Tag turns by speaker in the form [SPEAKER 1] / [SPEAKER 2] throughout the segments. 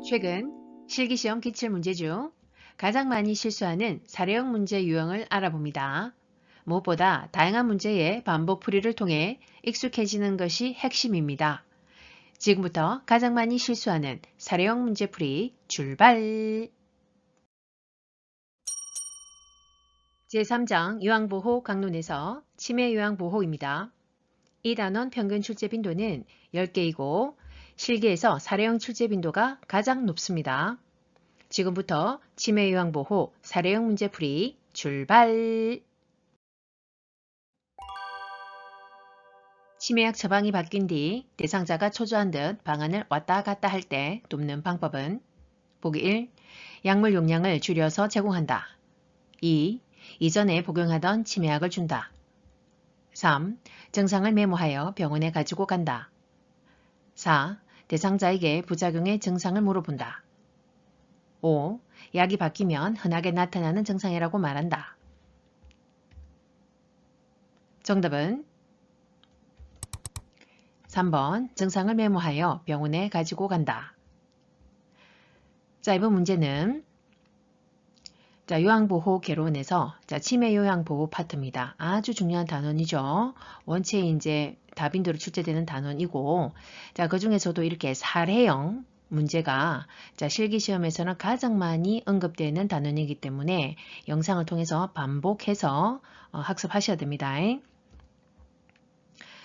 [SPEAKER 1] 최근 실기시험 기출문제 중 가장 많이 실수하는 사례형 문제 유형을 알아봅니다. 무엇보다 다양한 문제의 반복 풀이를 통해 익숙해지는 것이 핵심입니다. 지금부터 가장 많이 실수하는 사례형 문제풀이 출발! 제3장 요양보호 강론에서 치매 요양보호입니다. 이 단원 평균 출제 빈도는 10개이고 실기에서 사례형 출제 빈도가 가장 높습니다. 지금부터 치매 요양보호 사례형 문제풀이 출발! 치매약 처방이 바뀐 뒤 대상자가 초조한 듯 방안을 왔다 갔다 할 때 돕는 방법은 보기 1. 약물 용량을 줄여서 제공한다. 2. 이전에 복용하던 치매약을 준다. 3. 증상을 메모하여 병원에 가지고 간다. 4. 대상자에게 부작용의 증상을 물어본다. 5. 약이 바뀌면 흔하게 나타나는 증상이라고 말한다. 정답은 3번 증상을 메모하여 병원에 가지고 간다. 자, 이번 문제는 요양보호 개론에서 치매 요양보호 파트입니다. 아주 중요한 단원이죠. 원체 이제 다빈도로 출제되는 단원이고 그 중에서도 이렇게 사례형 문제가 실기시험에서는 가장 많이 언급되는 단원이기 때문에 영상을 통해서 반복해서 학습하셔야 됩니다.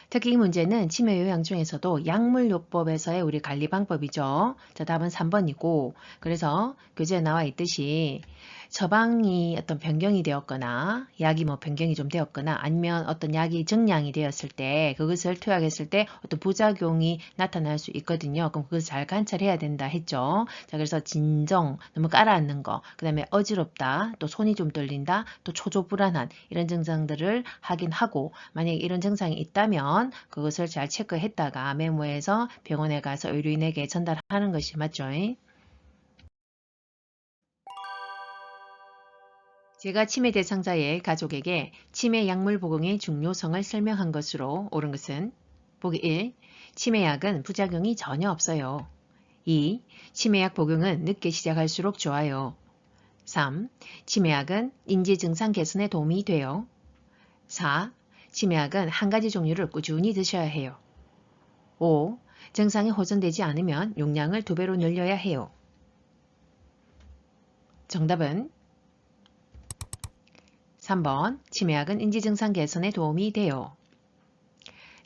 [SPEAKER 1] 특히 이 문제는 치매 요양 중에서도 약물요법에서의 우리 관리 방법이죠. 답은 3번이고 그래서 교재에 나와 있듯이 처방이 어떤 변경이 되었거나 약이 변경이 좀 되었거나 아니면 어떤 약이 증량이 되었을 때 그것을 투약했을 때 어떤 부작용이 나타날 수 있거든요. 그럼 그것을 잘 관찰해야 된다 했죠. 그래서 진정, 너무 깔아앉는 거, 그 다음에 어지럽다, 또 손이 좀 떨린다, 또 초조불안한 이런 증상들을 확인하고 만약에 이런 증상이 있다면 그것을 잘 체크했다가 메모해서 병원에 가서 의료인에게 전달하는 것이 맞죠. 제가 치매 대상자의 가족에게 치매 약물 복용의 중요성을 설명한 것으로 옳은 것은 보기 1. 치매약은 부작용이 전혀 없어요. 2. 치매약 복용은 늦게 시작할수록 좋아요. 3. 치매약은 인지 증상 개선에 도움이 돼요. 4. 치매약은 한 가지 종류를 꾸준히 드셔야 해요. 5. 증상이 호전되지 않으면 용량을 2배로 늘려야 해요. 정답은 3번 치매약은 인지증상 개선에 도움이 돼요.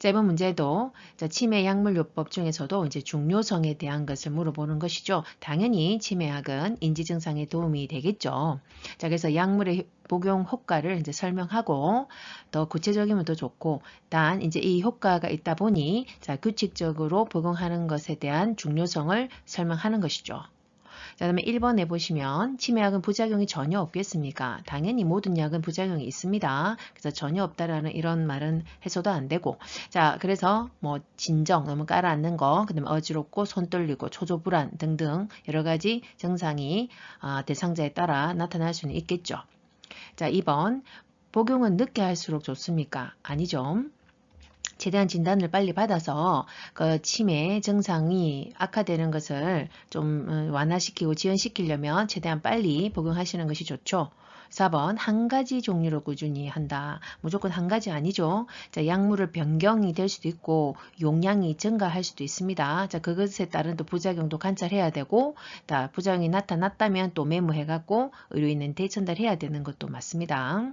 [SPEAKER 1] 이번 문제도 치매 약물요법 중에서도 이제 중요성에 대한 것을 물어보는 것이죠. 당연히 치매약은 인지증상에 도움이 되겠죠. 그래서 약물의 복용 효과를 이제 설명하고 더 구체적이면 더 좋고 단 이제 이 효과가 있다 보니 규칙적으로 복용하는 것에 대한 중요성을 설명하는 것이죠. 그 다음에 1번 해보시면 치매약은 부작용이 전혀 없겠습니까? 당연히 모든 약은 부작용이 있습니다. 그래서 전혀 없다라는 이런 말은 해서도 안 되고 그래서 진정, 너무 깔아앉는 거, 그 다음에 어지럽고 손 떨리고 초조불안 등등 여러 가지 증상이 대상자에 따라 나타날 수는 있겠죠. 2번 복용은 늦게 할수록 좋습니까? 아니죠. 최대한 진단을 빨리 받아서 그 치매 증상이 악화되는 것을 좀 완화시키고 지연시키려면 최대한 빨리 복용하시는 것이 좋죠. 4번 한 가지 종류로 꾸준히 한다. 무조건 한 가지 아니죠. 약물을 변경이 될 수도 있고 용량이 증가할 수도 있습니다. 그것에 따른 또 부작용도 관찰해야 되고 부작용이 나타났다면 또 메모해갖고 의료인한테 전달해야 되는 것도 맞습니다.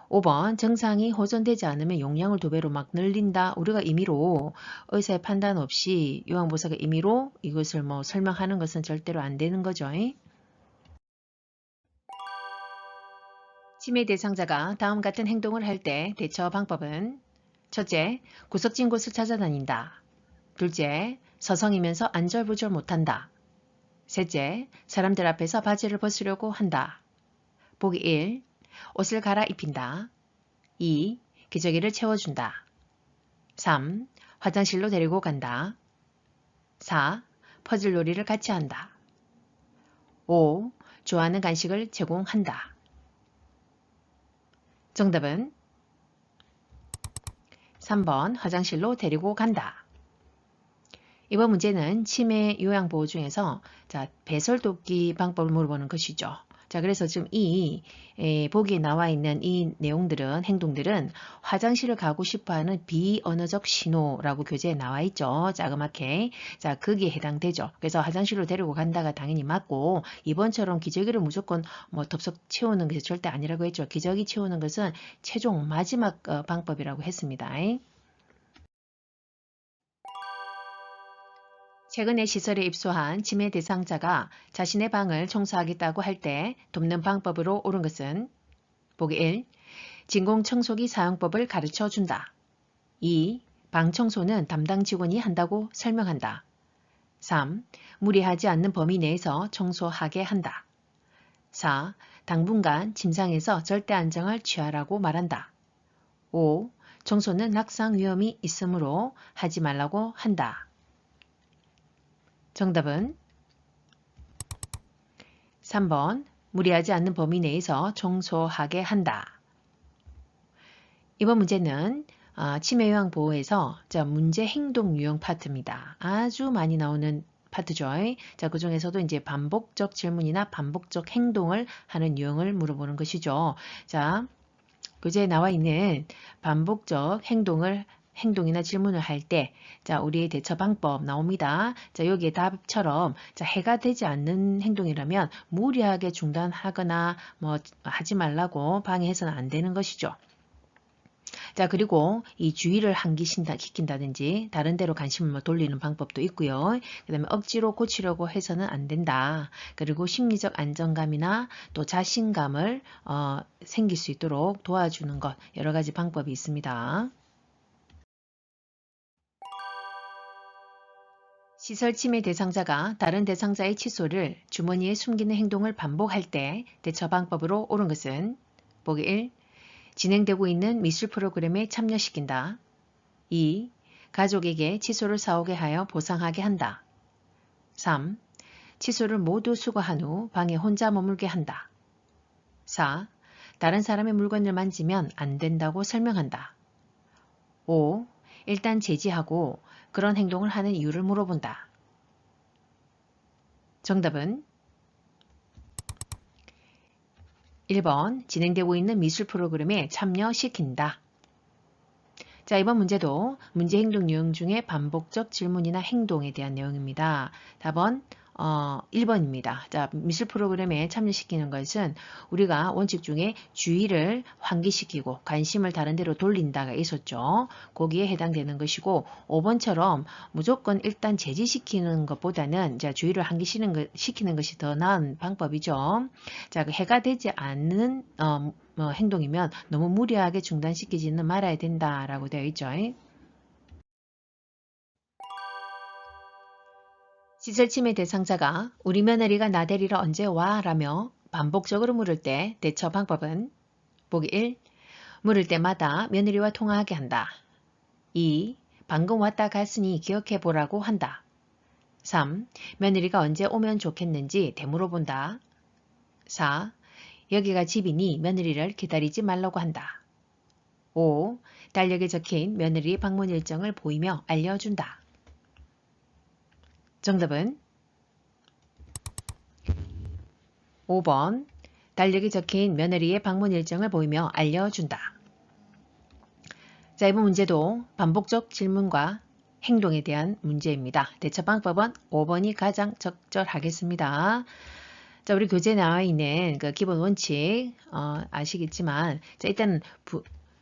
[SPEAKER 1] 5번 증상이 호전되지 않으면 용량을 2배로 막 늘린다. 우리가 임의로 의사의 판단 없이 요양보호사가 임의로 이것을 설명하는 것은 절대로 안 되는 거죠. 치매 대상자가 다음 같은 행동을 할 때 대처 방법은 첫째, 구석진 곳을 찾아다닌다. 둘째, 서성이면서 안절부절 못한다. 셋째, 사람들 앞에서 바지를 벗으려고 한다. 보기 1. 옷을 갈아입힌다. 2. 기저귀를 채워준다. 3. 화장실로 데리고 간다. 4. 퍼즐 놀이를 같이 한다. 5. 좋아하는 간식을 제공한다. 정답은 3번 화장실로 데리고 간다. 이번 문제는 치매 요양보호 중에서 자, 배설돕기 방법을 물어보는 것이죠. 자, 그래서 지금 이 보기에 나와 있는 이 내용들은, 행동들은 화장실을 가고 싶어하는 비언어적 신호라고 교재에 나와 있죠. 자그맣게. 자, 거기에 해당되죠. 그래서 화장실로 데리고 간다가 당연히 맞고, 이번처럼 기저귀를 무조건 뭐 덥석 채우는 것이 절대 아니라고 했죠. 기저귀 채우는 것은 최종 마지막 방법이라고 했습니다. 최근에 시설에 입소한 치매 대상자가 자신의 방을 청소하겠다고 할 때 돕는 방법으로 옳은 것은 보기 1. 진공청소기 사용법을 가르쳐 준다. 2. 방 청소는 담당 직원이 한다고 설명한다. 3. 무리하지 않는 범위 내에서 청소하게 한다. 4. 당분간 침상에서 절대 안정을 취하라고 말한다. 5. 청소는 낙상 위험이 있으므로 하지 말라고 한다. 정답은 3번 무리하지 않는 범위 내에서 청소하게 한다. 이번 문제는 치매 요양 보호에서 문제 행동 유형 파트입니다. 아주 많이 나오는 파트죠. 자, 그 중에서도 이제 반복적 질문이나 반복적 행동을 하는 유형을 물어보는 것이죠. 자, 교재에 나와 있는 반복적 행동이나 질문을 할 때, 자, 우리의 대처 방법 나옵니다. 자, 여기에 답처럼, 자, 해가 되지 않는 행동이라면 무리하게 중단하거나 뭐 하지 말라고 방해해서는 안 되는 것이죠. 자, 그리고 이 주의를 환기시킨다든지 다른 데로 관심을 돌리는 방법도 있고요. 그 다음에 억지로 고치려고 해서는 안 된다. 그리고 심리적 안정감이나 또 자신감을 생길 수 있도록 도와주는 것, 여러 가지 방법이 있습니다. 시설 침해 대상자가 다른 대상자의 칫솔을 주머니에 숨기는 행동을 반복할 때 대처 방법으로 옳은 것은 보기 1. 진행되고 있는 미술 프로그램에 참여시킨다. 2. 가족에게 칫솔을 사오게 하여 보상하게 한다. 3. 칫솔을 모두 수거한 후 방에 혼자 머물게 한다. 4. 다른 사람의 물건을 만지면 안 된다고 설명한다. 5. 일단 제지하고 그런 행동을 하는 이유를 물어본다. 정답은 1번 진행되고 있는 미술 프로그램에 참여시킨다. 자, 이번 문제도 문제 행동 유형 중에 반복적 질문이나 행동에 대한 내용입니다. 답은 1번입니다. 자, 미술 프로그램에 참여시키는 것은 우리가 원칙 중에 주의를 환기시키고 관심을 다른 데로 돌린다가 있었죠. 거기에 해당되는 것이고 5번처럼 무조건 일단 제지시키는 것보다는 자, 주의를 환기시키는 것이 더 나은 방법이죠. 자, 해가 되지 않는 행동이면 너무 무리하게 중단시키지는 말아야 된다라고 되어 있죠. 시설 침해 대상자가 우리 며느리가 나 데리러 언제 와? 라며 반복적으로 물을 때 대처 방법은 보기 1. 물을 때마다 며느리와 통화하게 한다. 2. 방금 왔다 갔으니 기억해 보라고 한다. 3. 며느리가 언제 오면 좋겠는지 되물어본다. 4. 여기가 집이니 며느리를 기다리지 말라고 한다. 5. 달력에 적힌 며느리 방문 일정을 보이며 알려준다. 정답은 5번 달력에 적힌 며느리의 방문 일정을 보이며 알려준다. 자, 이번 문제도 반복적 질문과 행동에 대한 문제입니다. 대처 방법은 5번이 가장 적절하겠습니다. 자, 우리 교재에 나와 있는 그 기본 원칙 아시겠지만 자, 일단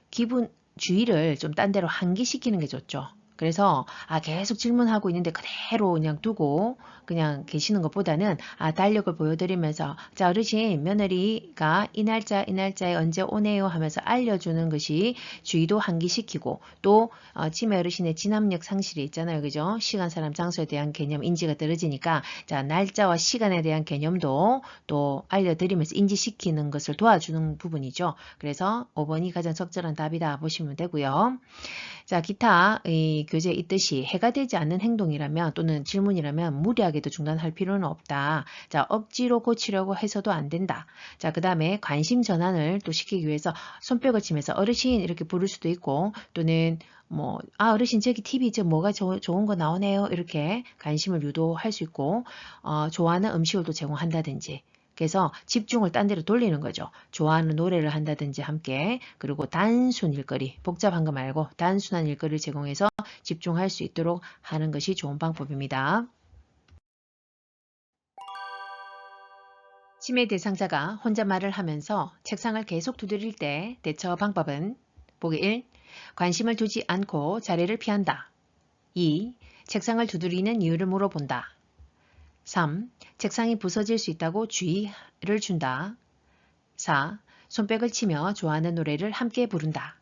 [SPEAKER 1] 기분 주의를 좀 딴 데로 환기시키는 게 좋죠. 그래서 계속 질문하고 있는데 그대로 그냥 두고 그냥 계시는 것보다는 달력을 보여드리면서 자, 어르신 며느리가 이 날짜에 언제 오네요 하면서 알려주는 것이 주의도 환기시키고 또 치매 어르신의 진압력 상실이 있잖아요. 그죠? 시간, 사람, 장소에 대한 개념, 인지가 떨어지니까 자, 날짜와 시간에 대한 개념도 또 알려드리면서 인지시키는 것을 도와주는 부분이죠. 그래서 5번이 가장 적절한 답이다 보시면 되고요. 자, 기타 교재에 있듯이 해가 되지 않는 행동이라면 또는 질문이라면 무리하게도 중단할 필요는 없다. 자, 억지로 고치려고 해서도 안 된다. 자, 그 다음에 관심 전환을 또 시키기 위해서 손뼉을 치면서 어르신 이렇게 부를 수도 있고 또는 어르신 저기 TV 뭐가 좋은 거 나오네요. 이렇게 관심을 유도할 수 있고 좋아하는 음식을 또 제공한다든지 그래서 집중을 딴 데로 돌리는 거죠. 좋아하는 노래를 한다든지 함께 그리고 단순 일거리, 복잡한 거 말고 단순한 일거리를 제공해서 집중할 수 있도록 하는 것이 좋은 방법입니다. 치매 대상자가 혼잣말을 하면서 책상을 계속 두드릴 때 대처 방법은 보기 1. 관심을 두지 않고 자리를 피한다. 2. 책상을 두드리는 이유를 물어본다. 3. 책상이 부서질 수 있다고 주의를 준다. 4. 손뼉을 치며 좋아하는 노래를 함께 부른다.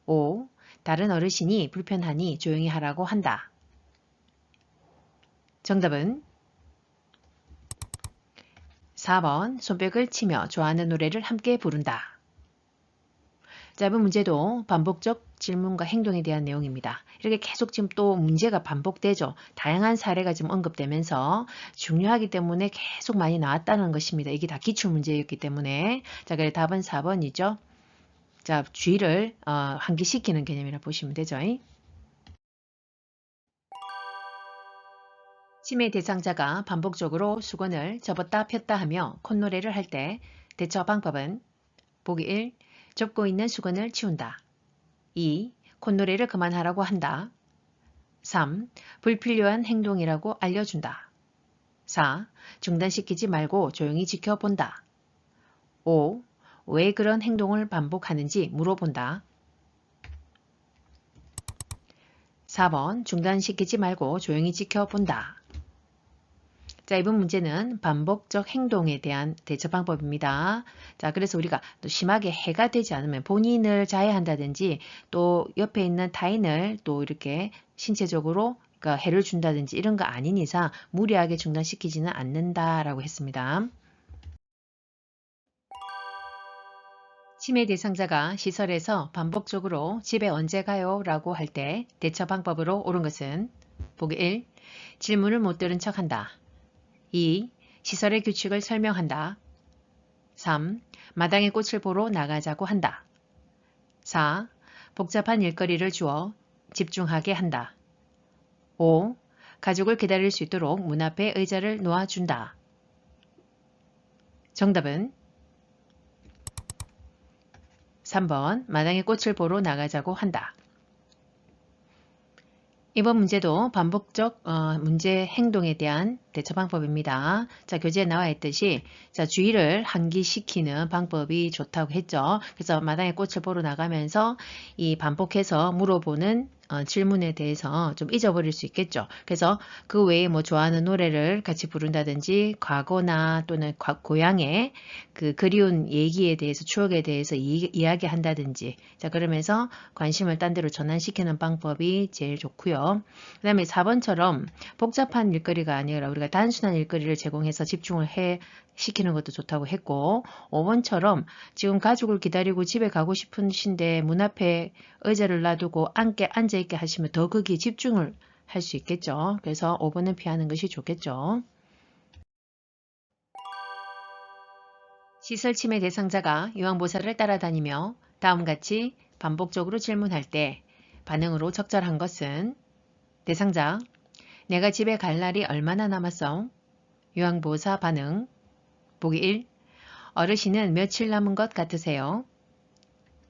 [SPEAKER 1] 5. 다른 어르신이 불편하니 조용히 하라고 한다. 정답은 4번 손뼉을 치며 좋아하는 노래를 함께 부른다. 짧은 문제도 반복적 질문과 행동에 대한 내용입니다. 이렇게 계속 지금 또 문제가 반복되죠. 다양한 사례가 지금 언급되면서 중요하기 때문에 계속 많이 나왔다는 것입니다. 이게 다 기출문제였기 때문에. 자, 그래 답은 4번이죠. 자, 주의를 환기시키는 개념이라 보시면 되죠. 치매 대상자가 반복적으로 수건을 접었다 폈다 하며 콧노래를 할 때 대처 방법은 보기 1. 접고 있는 수건을 치운다. 2. 콧노래를 그만하라고 한다. 3. 불필요한 행동이라고 알려준다. 4. 중단시키지 말고 조용히 지켜본다. 5. 왜 그런 행동을 반복하는지 물어본다. 4번 중단시키지 말고 조용히 지켜본다. 짧은 문제는 반복적 행동에 대한 대처 방법입니다. 자, 그래서 우리가 또 심하게 해가 되지 않으면 본인을 자해한다든지 또 옆에 있는 타인을 또 이렇게 신체적으로 그러니까 해를 준다든지 이런 거 아닌 이상 무리하게 중단시키지는 않는다라고 했습니다. 치매 대상자가 시설에서 반복적으로 집에 언제 가요? 라고 할 때 대처 방법으로 옳은 것은 보기 1. 질문을 못 들은 척한다. 2. 시설의 규칙을 설명한다. 3. 마당의 꽃을 보러 나가자고 한다. 4. 복잡한 일거리를 주어 집중하게 한다. 5. 가족을 기다릴 수 있도록 문 앞에 의자를 놓아준다. 정답은 3번 마당의 꽃을 보러 나가자고 한다. 이번 문제도 반복적 문제 행동에 대한 대처 방법입니다. 자, 교재에 나와 있듯이 자, 주의를 환기시키는 방법이 좋다고 했죠. 그래서 마당에 꽃을 보러 나가면서 이 반복해서 물어보는 질문에 대해서 좀 잊어버릴 수 있겠죠. 그래서 그 외에 뭐 좋아하는 노래를 같이 부른다든지 과거나 또는 고향의 그 그리운 얘기에 대해서 추억에 대해서 이야기한다든지 자 그러면서 관심을 딴 데로 전환시키는 방법이 제일 좋고요. 그 다음에 4번처럼 복잡한 일거리가 아니라 우리가 단순한 일거리를 제공해서 집중을 시키는 것도 좋다고 했고 5번처럼 지금 가족을 기다리고 집에 가고 싶으신데 문 앞에 의자를 놔두고 앉아있게 하시면 더 거기에 집중을 할 수 있겠죠. 그래서 5번은 피하는 것이 좋겠죠. 시설 치매 대상자가 요양보살을 따라다니며 다음같이 반복적으로 질문할 때 반응으로 적절한 것은 대상자, 내가 집에 갈 날이 얼마나 남았어? 요양보호사 반응 보기 1. 어르신은 며칠 남은 것 같으세요?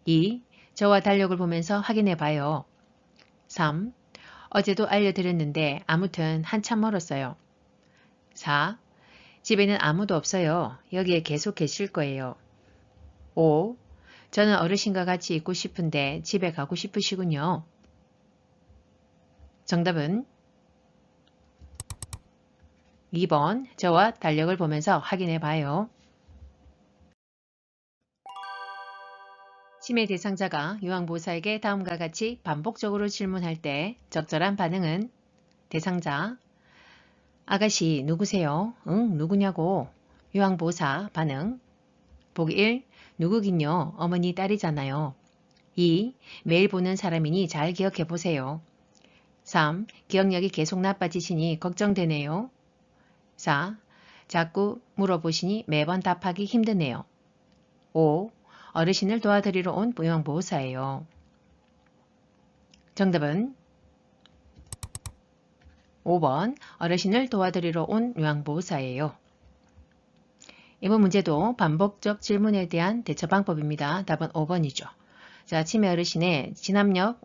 [SPEAKER 1] 2. 저와 달력을 보면서 확인해 봐요. 3. 어제도 알려드렸는데 아무튼 한참 멀었어요. 4. 집에는 아무도 없어요. 여기에 계속 계실 거예요. 5. 저는 어르신과 같이 있고 싶은데 집에 가고 싶으시군요. 정답은 2번 저와 달력을 보면서 확인해 봐요. 치매 대상자가 요양보호사에게 다음과 같이 반복적으로 질문할 때 적절한 반응은 대상자 아가씨 누구세요? 응 누구냐고 요양보호사 반응 보기 1 누구긴요 어머니 딸이잖아요. 2 매일 보는 사람이니 잘 기억해 보세요. 3. 기억력이 계속 나빠지시니 걱정되네요. 4. 자꾸 물어보시니 매번 답하기 힘드네요. 5. 어르신을 도와드리러 온 요양보호사예요. 정답은 5번 어르신을 도와드리러 온 요양보호사예요. 이번 문제도 반복적 질문에 대한 대처 방법입니다. 답은 5번이죠. 자, 치매 어르신의 진압력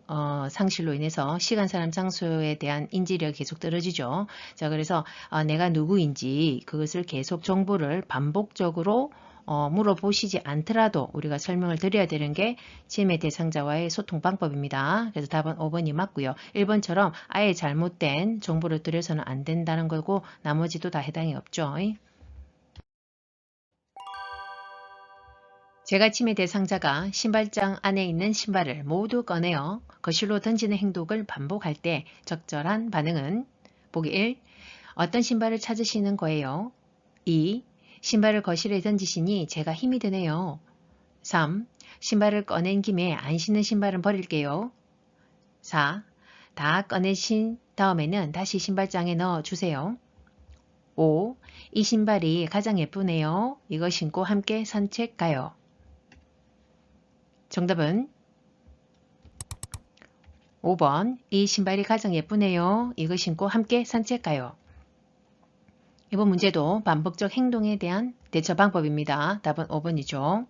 [SPEAKER 1] 상실로 인해서 시간, 사람, 장소에 대한 인지력이 계속 떨어지죠. 자, 그래서 내가 누구인지 그것을 계속 정보를 반복적으로 물어보시지 않더라도 우리가 설명을 드려야 되는 게 치매 대상자와의 소통 방법입니다. 그래서 답은 5번이 맞고요. 1번처럼 아예 잘못된 정보를 드려서는 안 된다는 거고 나머지도 다 해당이 없죠. 제가 치매 대상자가 신발장 안에 있는 신발을 모두 꺼내어 거실로 던지는 행동을 반복할 때 적절한 반응은 보기 1. 어떤 신발을 찾으시는 거예요? 2. 신발을 거실에 던지시니 제가 힘이 드네요. 3. 신발을 꺼낸 김에 안 신는 신발은 버릴게요. 4. 다 꺼내신 다음에는 다시 신발장에 넣어주세요. 5. 이 신발이 가장 예쁘네요. 이거 신고 함께 산책 가요. 정답은 5번. 이 신발이 가장 예쁘네요. 이거 신고 함께 산책 가요. 이번 문제도 반복적 행동에 대한 대처 방법입니다. 답은 5번이죠.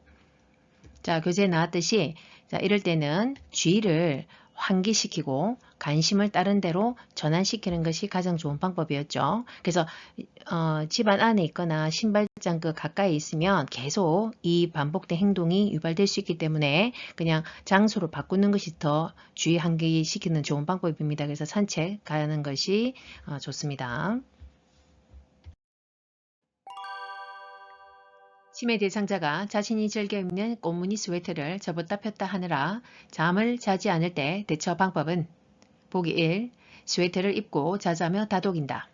[SPEAKER 1] 자, 교재에 나왔듯이 자, 이럴 때는 주의를 환기시키고 관심을 다른 데로 전환시키는 것이 가장 좋은 방법이었죠. 그래서 집안 안에 있거나 신발장 그 가까이 있으면 계속 이 반복된 행동이 유발될 수 있기 때문에 그냥 장소를 바꾸는 것이 더 주의 환기시키는 좋은 방법입니다. 그래서 산책 가는 것이 좋습니다. 치매 대상자가 자신이 즐겨 입는 꽃무늬 스웨터를 접었다 폈다 하느라 잠을 자지 않을 때 대처 방법은 보기 1. 스웨터를 입고 자자며 다독인다.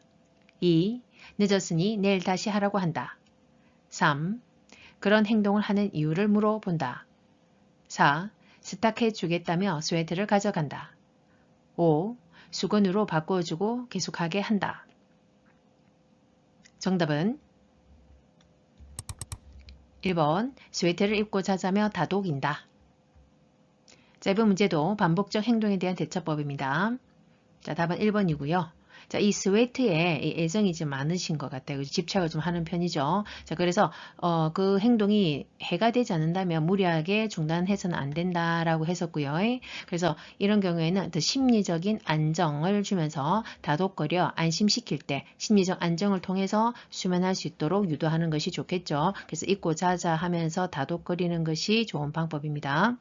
[SPEAKER 1] 2. 늦었으니 내일 다시 하라고 한다. 3. 그런 행동을 하는 이유를 물어본다. 4. 스탁해 주겠다며 스웨터를 가져간다. 5. 수건으로 바꿔주고 계속하게 한다. 정답은 1번 스웨터를 입고 자자며 다독인다. 짧은 문제도 반복적 행동에 대한 대처법입니다. 자, 답은 1번이고요. 자, 이 스웨트에 애정이 좀 많으신 것 같아요. 집착을 좀 하는 편이죠. 자, 그래서 그 행동이 해가 되지 않는다면 무리하게 중단해서는 안 된다라고 했었고요. 그래서 이런 경우에는 더 심리적인 안정을 주면서 다독거려 안심시킬 때 심리적 안정을 통해서 수면할 수 있도록 유도하는 것이 좋겠죠. 그래서 입고 자자 하면서 다독거리는 것이 좋은 방법입니다.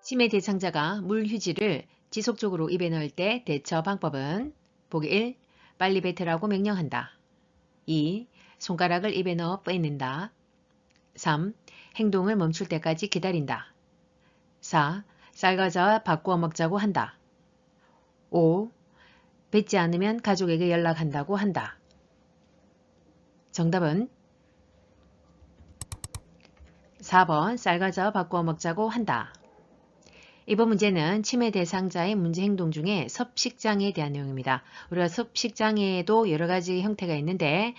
[SPEAKER 1] 치매 대상자가 물휴지를 지속적으로 입에 넣을 때 대처 방법은 보기 1. 빨리 뱉으라고 명령한다. 2. 손가락을 입에 넣어 빼낸다. 3. 행동을 멈출 때까지 기다린다. 4. 쌀과자와 바꾸어 먹자고 한다. 5. 뱉지 않으면 가족에게 연락한다고 한다. 정답은 4번 쌀과자와 바꾸어 먹자고 한다. 이번 문제는 치매 대상자의 문제 행동 중에 섭식장애에 대한 내용입니다. 우리가 섭식장애에도 여러 가지 형태가 있는데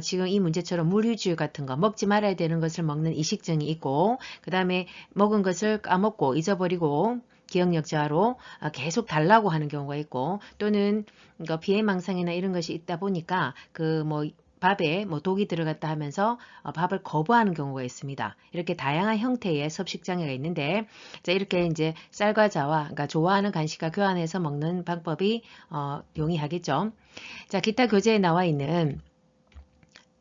[SPEAKER 1] 지금 이 문제처럼 물휴지 같은 거 먹지 말아야 되는 것을 먹는 이식증이 있고 그 다음에 먹은 것을 까먹고 잊어버리고 기억력 저하로 계속 달라고 하는 경우가 있고 또는 비해망상이나 이런 것이 있다 보니까 밥에 독이 들어갔다 하면서 밥을 거부하는 경우가 있습니다. 이렇게 다양한 형태의 섭식장애가 있는데 자, 이렇게 이제 쌀과자와 그러니까 좋아하는 간식과 교환해서 먹는 방법이 용이하겠죠. 자, 기타 교재에 나와 있는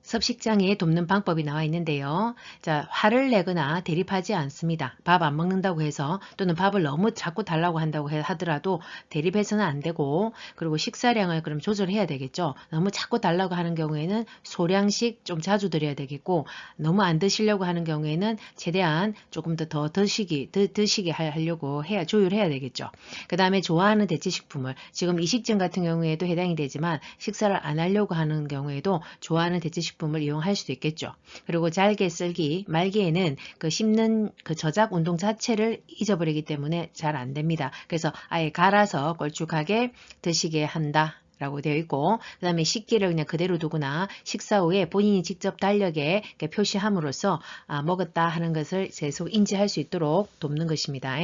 [SPEAKER 1] 섭식장애에 돕는 방법이 나와 있는데요. 자, 화를 내거나 대립하지 않습니다. 밥 안 먹는다고 해서 또는 밥을 너무 자꾸 달라고 한다고 하더라도 대립해서는 안 되고 그리고 식사량을 그럼 조절해야 되겠죠. 너무 자꾸 달라고 하는 경우에는 소량씩 좀 자주 드려야 되겠고 너무 안 드시려고 하는 경우에는 최대한 조금 더 드시게 하려고 조율해야 되겠죠. 그 다음에 좋아하는 대체식품을 지금 이식증 같은 경우에도 해당이 되지만 식사를 안 하려고 하는 경우에도 좋아하는 대체식품 가공식품을 이용할 수도 있겠죠. 그리고 잘게 썰기, 말기에는 그 씹는 그 저작 운동 자체를 잊어버리기 때문에 잘 안 됩니다. 그래서 아예 갈아서 걸쭉하게 드시게 한다. 라고 되어 있고 그 다음에 식기를 그냥 그대로 두거나 식사 후에 본인이 직접 달력에 표시함으로써 먹었다 하는 것을 계속 인지할 수 있도록 돕는 것입니다.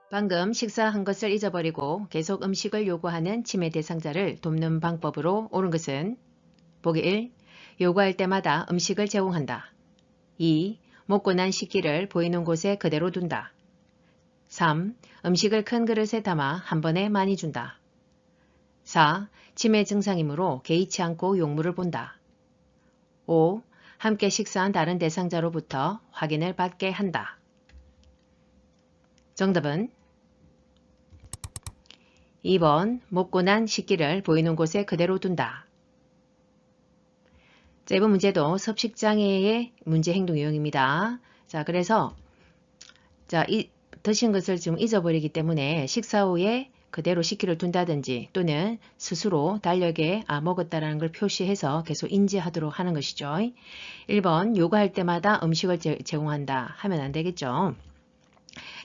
[SPEAKER 1] 방금 식사한 것을 잊어버리고 계속 음식을 요구하는 치매 대상자를 돕는 방법으로 옳은 것은 보기 1. 요구할 때마다 음식을 제공한다. 2. 먹고 난 식기를 보이는 곳에 그대로 둔다. 3. 음식을 큰 그릇에 담아 한 번에 많이 준다. 4. 치매 증상이므로 개의치 않고 용물을 본다. 5. 함께 식사한 다른 대상자로부터 확인을 받게 한다. 정답은 2번 먹고 난 식기를 보이는 곳에 그대로 둔다. 자, 이번 문제도 섭식장애의 문제 행동 유형입니다. 자, 그래서 드신 것을 좀 잊어버리기 때문에 식사 후에 그대로 식기를 둔다든지 또는 스스로 달력에 먹었다라는 걸 표시해서 계속 인지하도록 하는 것이죠. 1번 요구할 때마다 음식을 제공한다 하면 안 되겠죠.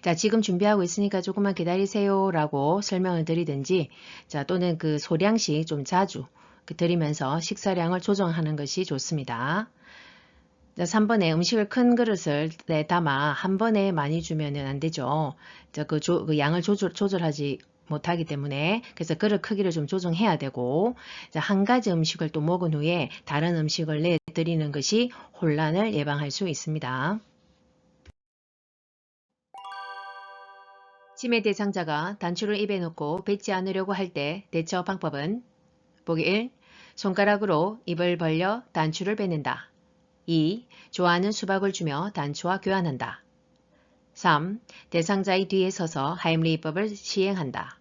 [SPEAKER 1] 자, 지금 준비하고 있으니까 조금만 기다리세요 라고 설명을 드리든지 또는 그 소량씩 좀 자주 드리면서 식사량을 조정하는 것이 좋습니다. 3번에 음식을 큰 그릇을 담아 한 번에 많이 주면 안 되죠. 그 양을 조절하지 못하기 때문에 그래서 그릇 크기를 좀 조정해야 되고 한 가지 음식을 또 먹은 후에 다른 음식을 내드리는 것이 혼란을 예방할 수 있습니다. 치매 대상자가 단추를 입에 넣고 뱉지 않으려고 할 때 대처 방법은 보기 1. 손가락으로 입을 벌려 단추를 뱉는다. 2. 좋아하는 수박을 주며 단추와 교환한다. 3. 대상자의 뒤에 서서 하임리히법을 시행한다.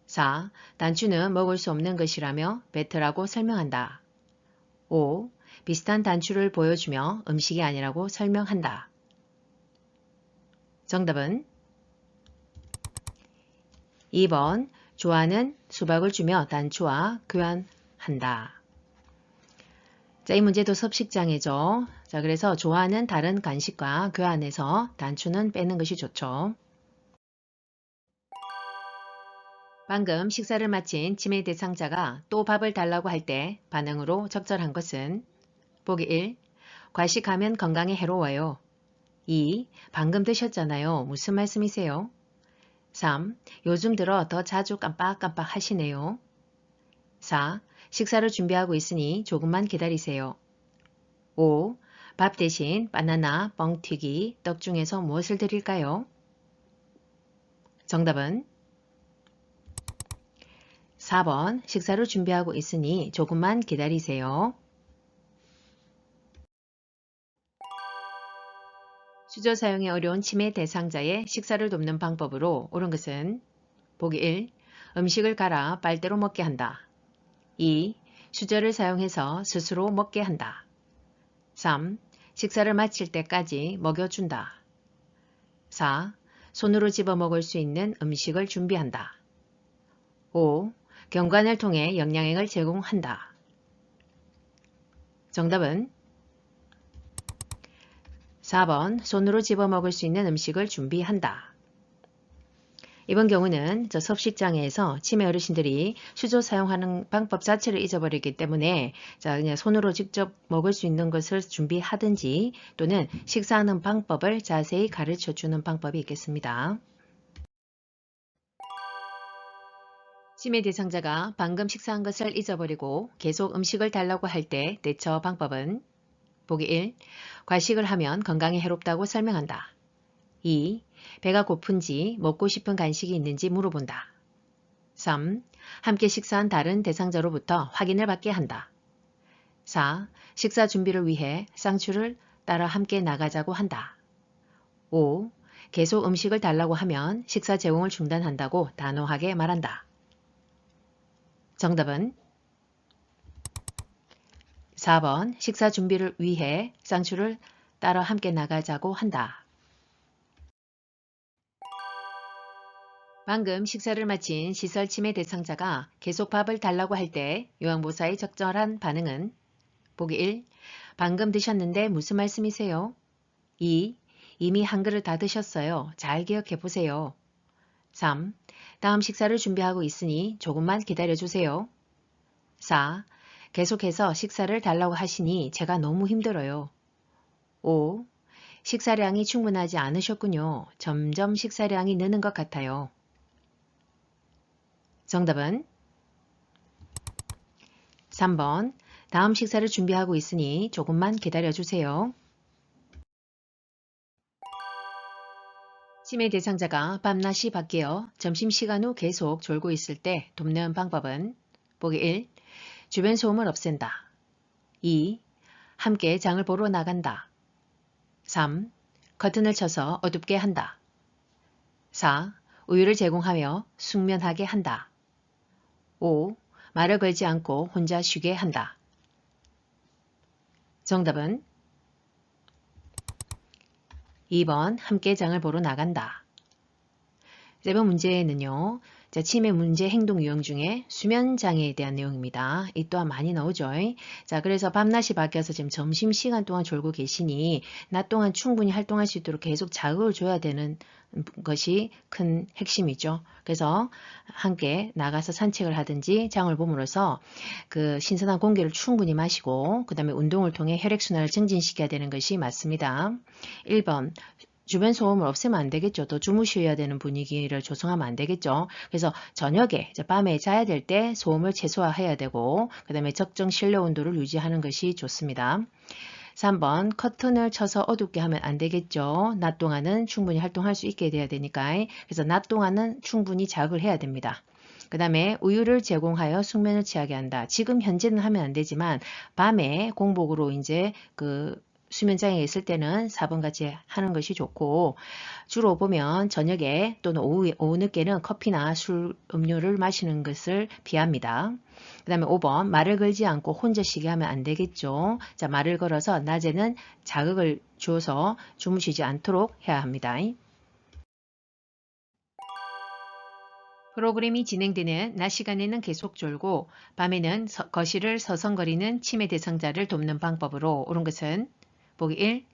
[SPEAKER 1] 4. 단추는 먹을 수 없는 것이라며 뱉으라고 설명한다. 5. 비슷한 단추를 보여주며 음식이 아니라고 설명한다. 정답은 2번 좋아하는 수박을 주며 단추와 교환한다. 자, 이 문제도 섭식장애죠. 자, 그래서 좋아하는 다른 간식과 교환해서 단추는 빼는 것이 좋죠. 방금 식사를 마친 치매 대상자가 또 밥을 달라고 할 때 반응으로 적절한 것은 보기 1. 과식하면 건강에 해로워요. 2. 방금 드셨잖아요. 무슨 말씀이세요? 3. 요즘 들어 더 자주 깜빡깜빡 하시네요. 4. 식사를 준비하고 있으니 조금만 기다리세요. 5. 밥 대신 바나나, 뻥튀기, 떡 중에서 무엇을 드릴까요? 정답은 4번 식사를 준비하고 있으니 조금만 기다리세요. 수저 사용이 어려운 치매 대상자의 식사를 돕는 방법으로 옳은 것은 보기 1. 음식을 갈아 빨대로 먹게 한다. 2. 수저를 사용해서 스스로 먹게 한다. 3. 식사를 마칠 때까지 먹여준다. 4. 손으로 집어 먹을 수 있는 음식을 준비한다. 5. 경관을 통해 영양액을 제공한다. 정답은 4번 손으로 집어 먹을 수 있는 음식을 준비한다. 이번 경우는 섭식장애에서 치매 어르신들이 수저 사용하는 방법 자체를 잊어버리기 때문에 그냥 손으로 직접 먹을 수 있는 것을 준비하든지 또는 식사하는 방법을 자세히 가르쳐 주는 방법이 있겠습니다. 치매 대상자가 방금 식사한 것을 잊어버리고 계속 음식을 달라고 할 때 대처 방법은 보기 1. 과식을 하면 건강에 해롭다고 설명한다. 2. 배가 고픈지 먹고 싶은 간식이 있는지 물어본다. 3. 함께 식사한 다른 대상자로부터 확인을 받게 한다. 4. 식사 준비를 위해 쌍추를 따라 함께 나가자고 한다. 5. 계속 음식을 달라고 하면 식사 제공을 중단한다고 단호하게 말한다. 정답은 4번 식사 준비를 위해 쌍추를 따라 함께 나가자고 한다. 방금 식사를 마친 시설 치매 대상자가 계속 밥을 달라고 할 때 요양보호사의 적절한 반응은 보기 1. 방금 드셨는데 무슨 말씀이세요? 2. 이미 한 그릇 다 드셨어요. 잘 기억해 보세요. 3. 다음 식사를 준비하고 있으니 조금만 기다려 주세요. 4. 계속해서 식사를 달라고 하시니 제가 너무 힘들어요. 5. 식사량이 충분하지 않으셨군요. 점점 식사량이 느는 것 같아요. 정답은 3번. 다음 식사를 준비하고 있으니 조금만 기다려 주세요. 치매 대상자가 밤낮이 바뀌어 점심시간 후 계속 졸고 있을 때 돕는 방법은 보기 1. 주변 소음을 없앤다. 2. 함께 장을 보러 나간다. 3. 커튼을 쳐서 어둡게 한다. 4. 우유를 제공하며 숙면하게 한다. 5. 말을 걸지 않고 혼자 쉬게 한다. 정답은 2번 함께 장을 보러 나간다. 세 번 문제는요. 치매 문제 행동 유형 중에 수면 장애에 대한 내용입니다. 이 또한 많이 나오죠. 자, 그래서 밤낮이 바뀌어서 지금 점심시간 동안 졸고 계시니 낮 동안 충분히 활동할 수 있도록 계속 자극을 줘야 되는 것이 큰 핵심이죠. 그래서 함께 나가서 산책을 하든지 장을 봄으로써 그 신선한 공기를 충분히 마시고 그 다음에 운동을 통해 혈액순환을 증진시켜야 되는 것이 맞습니다. 1번 주변 소음을 없애면 안 되겠죠. 또 주무셔야 되는 분위기를 조성하면 안 되겠죠. 그래서 저녁에, 밤에 자야 될 때 소음을 최소화해야 되고 그 다음에 적정 실내 온도를 유지하는 것이 좋습니다. 3번 커튼을 쳐서 어둡게 하면 안 되겠죠. 낮 동안은 충분히 활동할 수 있게 돼야 되니까 그래서 낮 동안은 충분히 자극을 해야 됩니다. 그 다음에 우유를 제공하여 숙면을 취하게 한다. 지금 현재는 하면 안 되지만 밤에 공복으로 이제 수면장애 있을 때는 4번 같이 하는 것이 좋고 주로 보면 저녁에 또는 오후 늦게는 커피나 술, 음료를 마시는 것을 피합니다. 그 다음에 5번 말을 걸지 않고 혼자 쉬게 하면 안 되겠죠. 자, 말을 걸어서 낮에는 자극을 줘서 주무시지 않도록 해야 합니다. 프로그램이 진행되는 낮 시간에는 계속 졸고 밤에는 거실을 서성거리는 치매 대상자를 돕는 방법으로 옳은 것은 보기 1.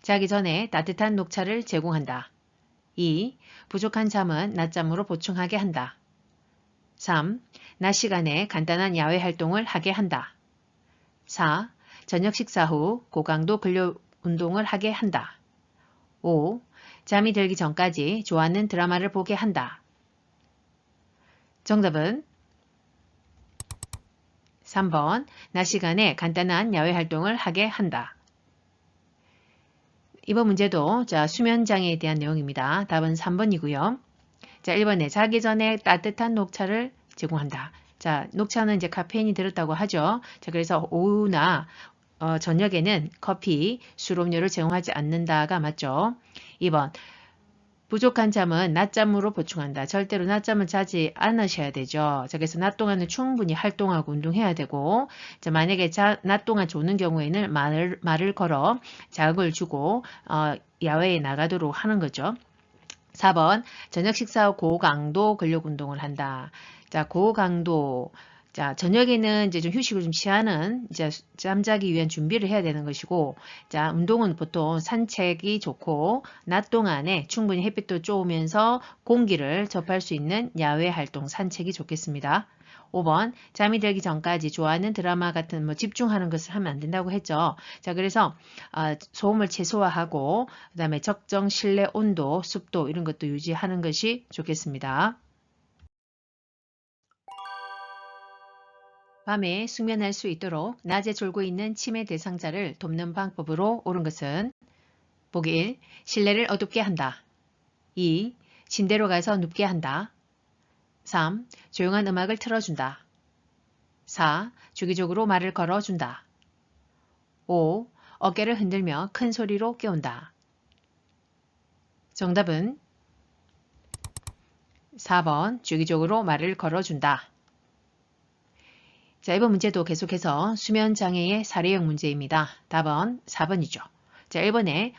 [SPEAKER 1] 자기 전에 따뜻한 녹차를 제공한다. 2. 부족한 잠은 낮잠으로 보충하게 한다. 3. 낮 시간에 간단한 야외 활동을 하게 한다. 4. 저녁 식사 후 고강도 근력 운동을 하게 한다. 5. 잠이 들기 전까지 좋아하는 드라마를 보게 한다. 정답은 3번. 낮 시간에 간단한 야외 활동을 하게 한다. 이번 문제도 수면 장애에 대한 내용입니다. 답은 3번이고요. 자, 1번에 자기 전에 따뜻한 녹차를 제공한다. 자, 녹차는 이제 카페인이 들었다고 하죠. 자, 그래서 오후나 저녁에는 커피, 술, 음료를 제공하지 않는다가 맞죠. 2번. 부족한 잠은 낮잠으로 보충한다. 절대로 낮잠을 자지 않으셔야 되죠. 자, 그래서 낮 동안은 충분히 활동하고 운동해야 되고, 자, 만약에 낮 동안 조는 경우에는 말을 걸어 자극을 주고 야외에 나가도록 하는 거죠. 4번 저녁 식사 후 고강도 근력 운동을 한다. 자, 고강도 자, 저녁에는 이제 좀 휴식을 좀 취하는 이제 잠자기 위한 준비를 해야 되는 것이고, 자, 운동은 보통 산책이 좋고, 낮 동안에 충분히 햇빛도 쬐우면서 공기를 접할 수 있는 야외 활동, 산책이 좋겠습니다. 5번 잠이 들기 전까지 좋아하는 드라마 같은 집중하는 것을 하면 안 된다고 했죠. 자, 그래서 소음을 최소화하고 그 다음에 적정 실내 온도, 습도 이런 것도 유지하는 것이 좋겠습니다. 밤에 숙면할 수 있도록 낮에 졸고 있는 치매 대상자를 돕는 방법으로 옳은 것은 보기 1. 실내를 어둡게 한다. 2. 침대로 가서 눕게 한다. 3. 조용한 음악을 틀어준다. 4. 주기적으로 말을 걸어준다. 5. 어깨를 흔들며 큰 소리로 깨운다. 정답은 4번 주기적으로 말을 걸어준다. 자, 이번 문제도 계속해서 수면장애의 사례형 문제입니다. 답은 4번이죠. 자, 1번에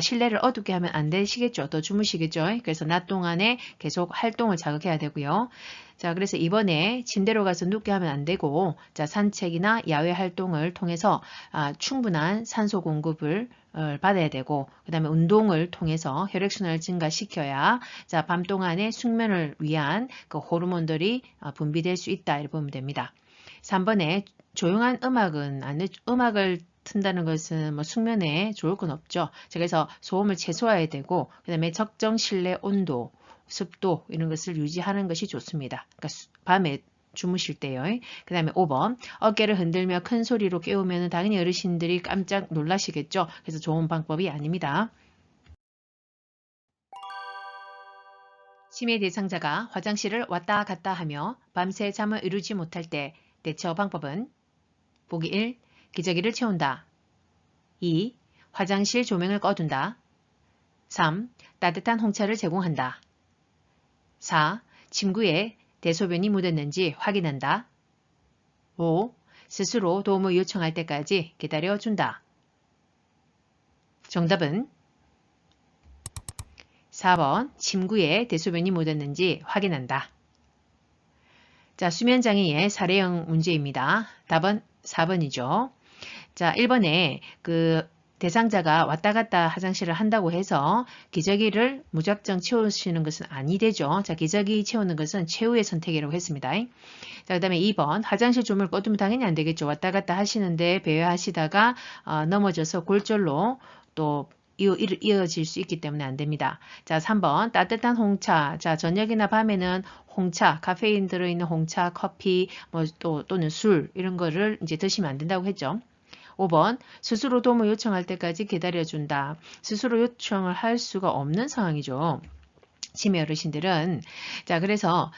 [SPEAKER 1] 실내를 어둡게 하면 안 되시겠죠. 또 주무시겠죠. 그래서 낮 동안에 계속 활동을 자극해야 되고요. 자, 그래서 2번에 침대로 가서 눕게 하면 안 되고, 자, 산책이나 야외 활동을 통해서 충분한 산소 공급을 받아야 되고, 그 다음에 운동을 통해서 혈액순환을 증가시켜야, 자, 밤 동안에 숙면을 위한 그 호르몬들이 분비될 수 있다. 이렇게 보면 됩니다. 3번에 조용한 음악을 튼다는 것은 뭐 숙면에 좋을 건 없죠. 그래서 소음을 최소화해야 되고, 그 다음에 적정 실내 온도, 습도 이런 것을 유지하는 것이 좋습니다. 그러니까 밤에 주무실 때요. 그 다음에 5번 어깨를 흔들며 큰 소리로 깨우면 당연히 어르신들이 깜짝 놀라시겠죠. 그래서 좋은 방법이 아닙니다. 치매 대상자가 화장실을 왔다 갔다 하며 밤새 잠을 이루지 못할 때 대처 방법은 보기 1. 기저귀를 채운다. 2. 화장실 조명을 꺼둔다. 3. 따뜻한 홍차를 제공한다. 4. 침구에 대소변이 묻었는지 확인한다. 5. 스스로 도움을 요청할 때까지 기다려준다. 정답은 4번 침구에 대소변이 묻었는지 확인한다. 자, 수면장애의 사례형 문제입니다. 답은 4번이죠. 자, 1번에 그 대상자가 왔다 갔다 화장실을 한다고 해서 기저귀를 무작정 채우시는 것은 아니되죠. 자, 기저귀 채우는 것은 최후의 선택이라고 했습니다. 자, 그 다음에 2번 화장실 조명을 꺼두면 당연히 안 되겠죠. 왔다 갔다 하시는데 배회하시다가 넘어져서 골절로 또 이어질 수 있기 때문에 안 됩니다. 자, 3번 따뜻한 홍차. 자, 저녁이나 밤에는 홍차, 카페인 들어있는 홍차, 커피, 또는 술 이런 거를 이제 드시면 안 된다고 했죠. 5번 스스로 도움을 요청할 때까지 기다려준다. 스스로 요청을 할 수가 없는 상황이죠. 치매 어르신들은 자 그래서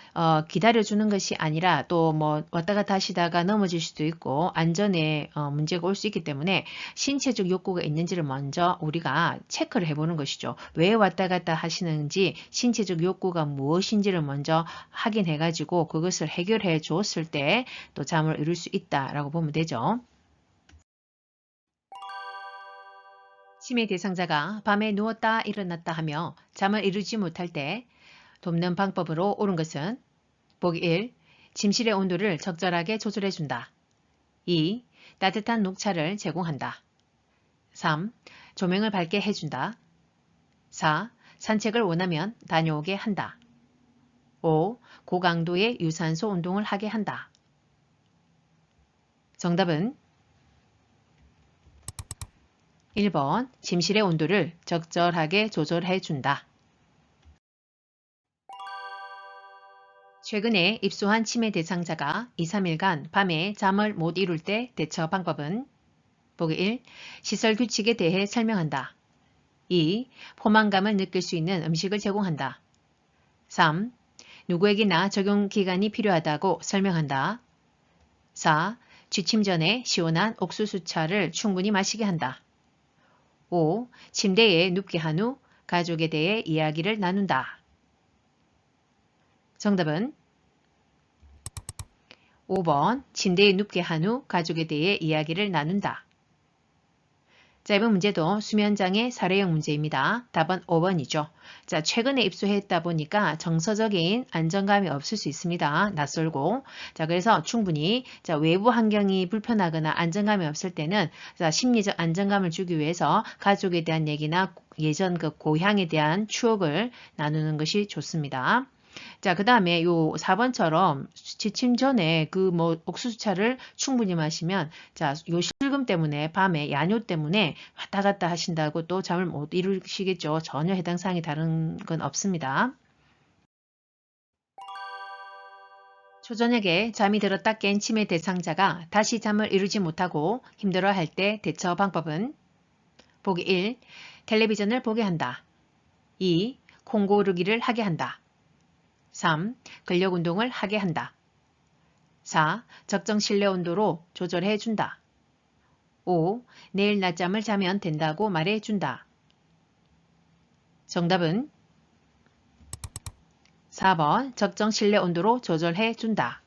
[SPEAKER 1] 기다려주는 것이 아니라 또 뭐 왔다 갔다 하시다가 넘어질 수도 있고 안전에 문제가 올 수 있기 때문에 신체적 욕구가 있는지를 먼저 우리가 체크를 해보는 것이죠. 왜 왔다 갔다 하시는지 신체적 욕구가 무엇인지를 먼저 확인해 가지고 그것을 해결해 줬을 때 또 잠을 이룰 수 있다라고 보면 되죠. 치매 대상자가 밤에 누웠다 일어났다 하며 잠을 이루지 못할 때 돕는 방법으로 옳은 것은 보기 1. 침실의 온도를 적절하게 조절해준다. 2. 따뜻한 녹차를 제공한다. 3. 조명을 밝게 해준다. 4. 산책을 원하면 다녀오게 한다. 5. 고강도의 유산소 운동을 하게 한다. 정답은 1번 침실의 온도를 적절하게 조절해 준다. 최근에 입소한 치매 대상자가 2, 3일간 밤에 잠을 못 이룰 때 대처 방법은 보기 1. 시설 규칙에 대해 설명한다. 2. 포만감을 느낄 수 있는 음식을 제공한다. 3. 누구에게나 적용 기간이 필요하다고 설명한다. 4. 취침 전에 시원한 옥수수차를 충분히 마시게 한다. 5. 침대에 눕게 한 후 가족에 대해 이야기를 나눈다. 정답은 5번 침대에 눕게 한 후 가족에 대해 이야기를 나눈다. 짧은 문제도 수면장애 사례형 문제입니다. 답은 5번이죠. 자, 최근에 입소했다 보니까 정서적인 안정감이 없을 수 있습니다. 낯설고. 자, 그래서 충분히 외부 환경이 불편하거나 안정감이 없을 때는 심리적 안정감을 주기 위해서 가족에 대한 얘기나 예전 그 고향에 대한 추억을 나누는 것이 좋습니다. 자, 그 다음에 요 4번처럼 지침 전에 그 옥수수차를 충분히 마시면 요 실금 때문에 밤에 야뇨 때문에 왔다 갔다 하신다고 또 잠을 못 이루시겠죠. 전혀 해당 사항이 다른 건 없습니다. 초저녁에 잠이 들었다 깬 치매 대상자가 다시 잠을 이루지 못하고 힘들어할 때 대처 방법은 보기 1. 텔레비전을 보게 한다. 2. 콩 고르기를 하게 한다. 3. 근력 운동을 하게 한다. 4. 적정 실내 온도로 조절해 준다. 5. 내일 낮잠을 자면 된다고 말해 준다. 정답은 4번 적정 실내 온도로 조절해 준다.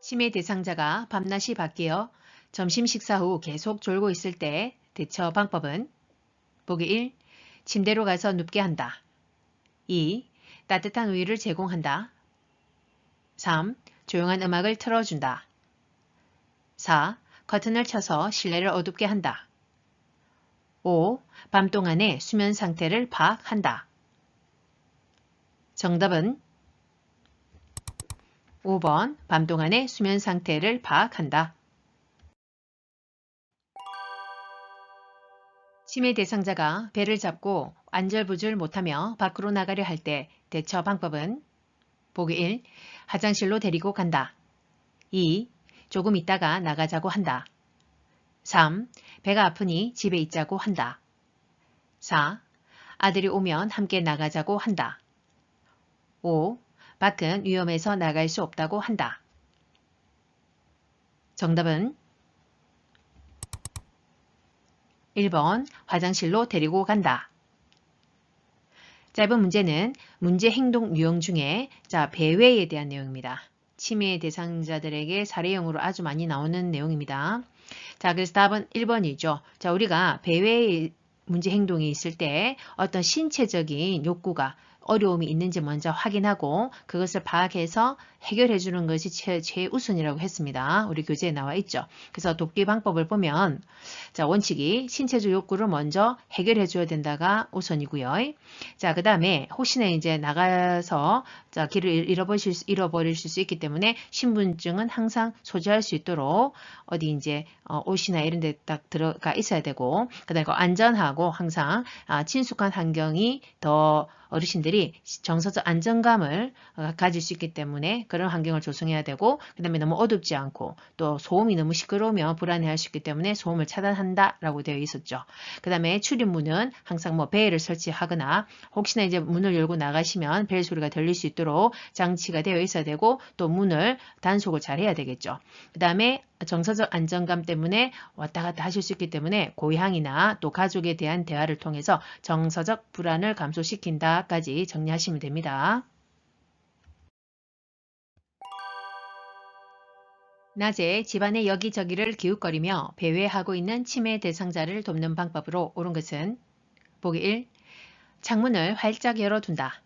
[SPEAKER 1] 치매 대상자가 밤낮이 바뀌어 점심 식사 후 계속 졸고 있을 때 대처 방법은 보기 1. 침대로 가서 눕게 한다. 2. 따뜻한 우유를 제공한다. 3. 조용한 음악을 틀어준다. 4. 커튼을 쳐서 실내를 어둡게 한다. 5. 밤 동안의 수면 상태를 파악한다. 정답은 5번 밤 동안의 수면 상태를 파악한다. 치매 대상자가 배를 잡고 안절부절 못하며 밖으로 나가려 할 때 대처 방법은 보기 1. 화장실로 데리고 간다. 2. 조금 있다가 나가자고 한다. 3. 배가 아프니 집에 있자고 한다. 4. 아들이 오면 함께 나가자고 한다. 5. 밖은 위험해서 나갈 수 없다고 한다. 정답은 1번 화장실로 데리고 간다. 짧은 문제는 문제 행동 유형 중에 배회에 대한 내용입니다. 치매 대상자들에게 사례형으로 아주 많이 나오는 내용입니다. 그래서 답은 1번이죠. 우리가 배회의 문제 행동이 있을 때 어떤 신체적인 욕구가 어려움이 있는지 먼저 확인하고 그것을 파악해서 해결해 주는 것이 최우선이라고 했습니다. 우리 교재에 나와 있죠. 그래서 돕기 방법을 보면 원칙이 신체적 욕구를 먼저 해결해 줘야 된다가 우선이고요. 그 다음에 혹시나 이제 나가서 길을 잃어버릴 수 있기 때문에 신분증은 항상 소지할 수 있도록 어디 이제 옷이나 이런 데 딱 들어가 있어야 되고 그다음에 안전하고 항상 친숙한 환경이 더 어르신들이 정서적 안정감을 가질 수 있기 때문에 그런 환경을 조성해야 되고 그 다음에 너무 어둡지 않고 또 소음이 너무 시끄러우면 불안해할 수 있기 때문에 소음을 차단한다 라고 되어 있었죠. 그 다음에 출입문은 항상 벨을 설치하거나 혹시나 이제 문을 열고 나가시면 벨 소리가 들릴 수 있도록 장치가 되어 있어야 되고 또 문을 단속을 잘 해야 되겠죠. 그 다음에 정서적 안정감 때문에 왔다 갔다 하실 수 있기 때문에 고향이나 또 가족에 대한 대화를 통해서 정서적 불안을 감소시킨다까지 정리하시면 됩니다. 낮에 집안의 여기저기를 기웃거리며 배회하고 있는 치매 대상자를 돕는 방법으로 옳은 것은 보기 1. 창문을 활짝 열어둔다.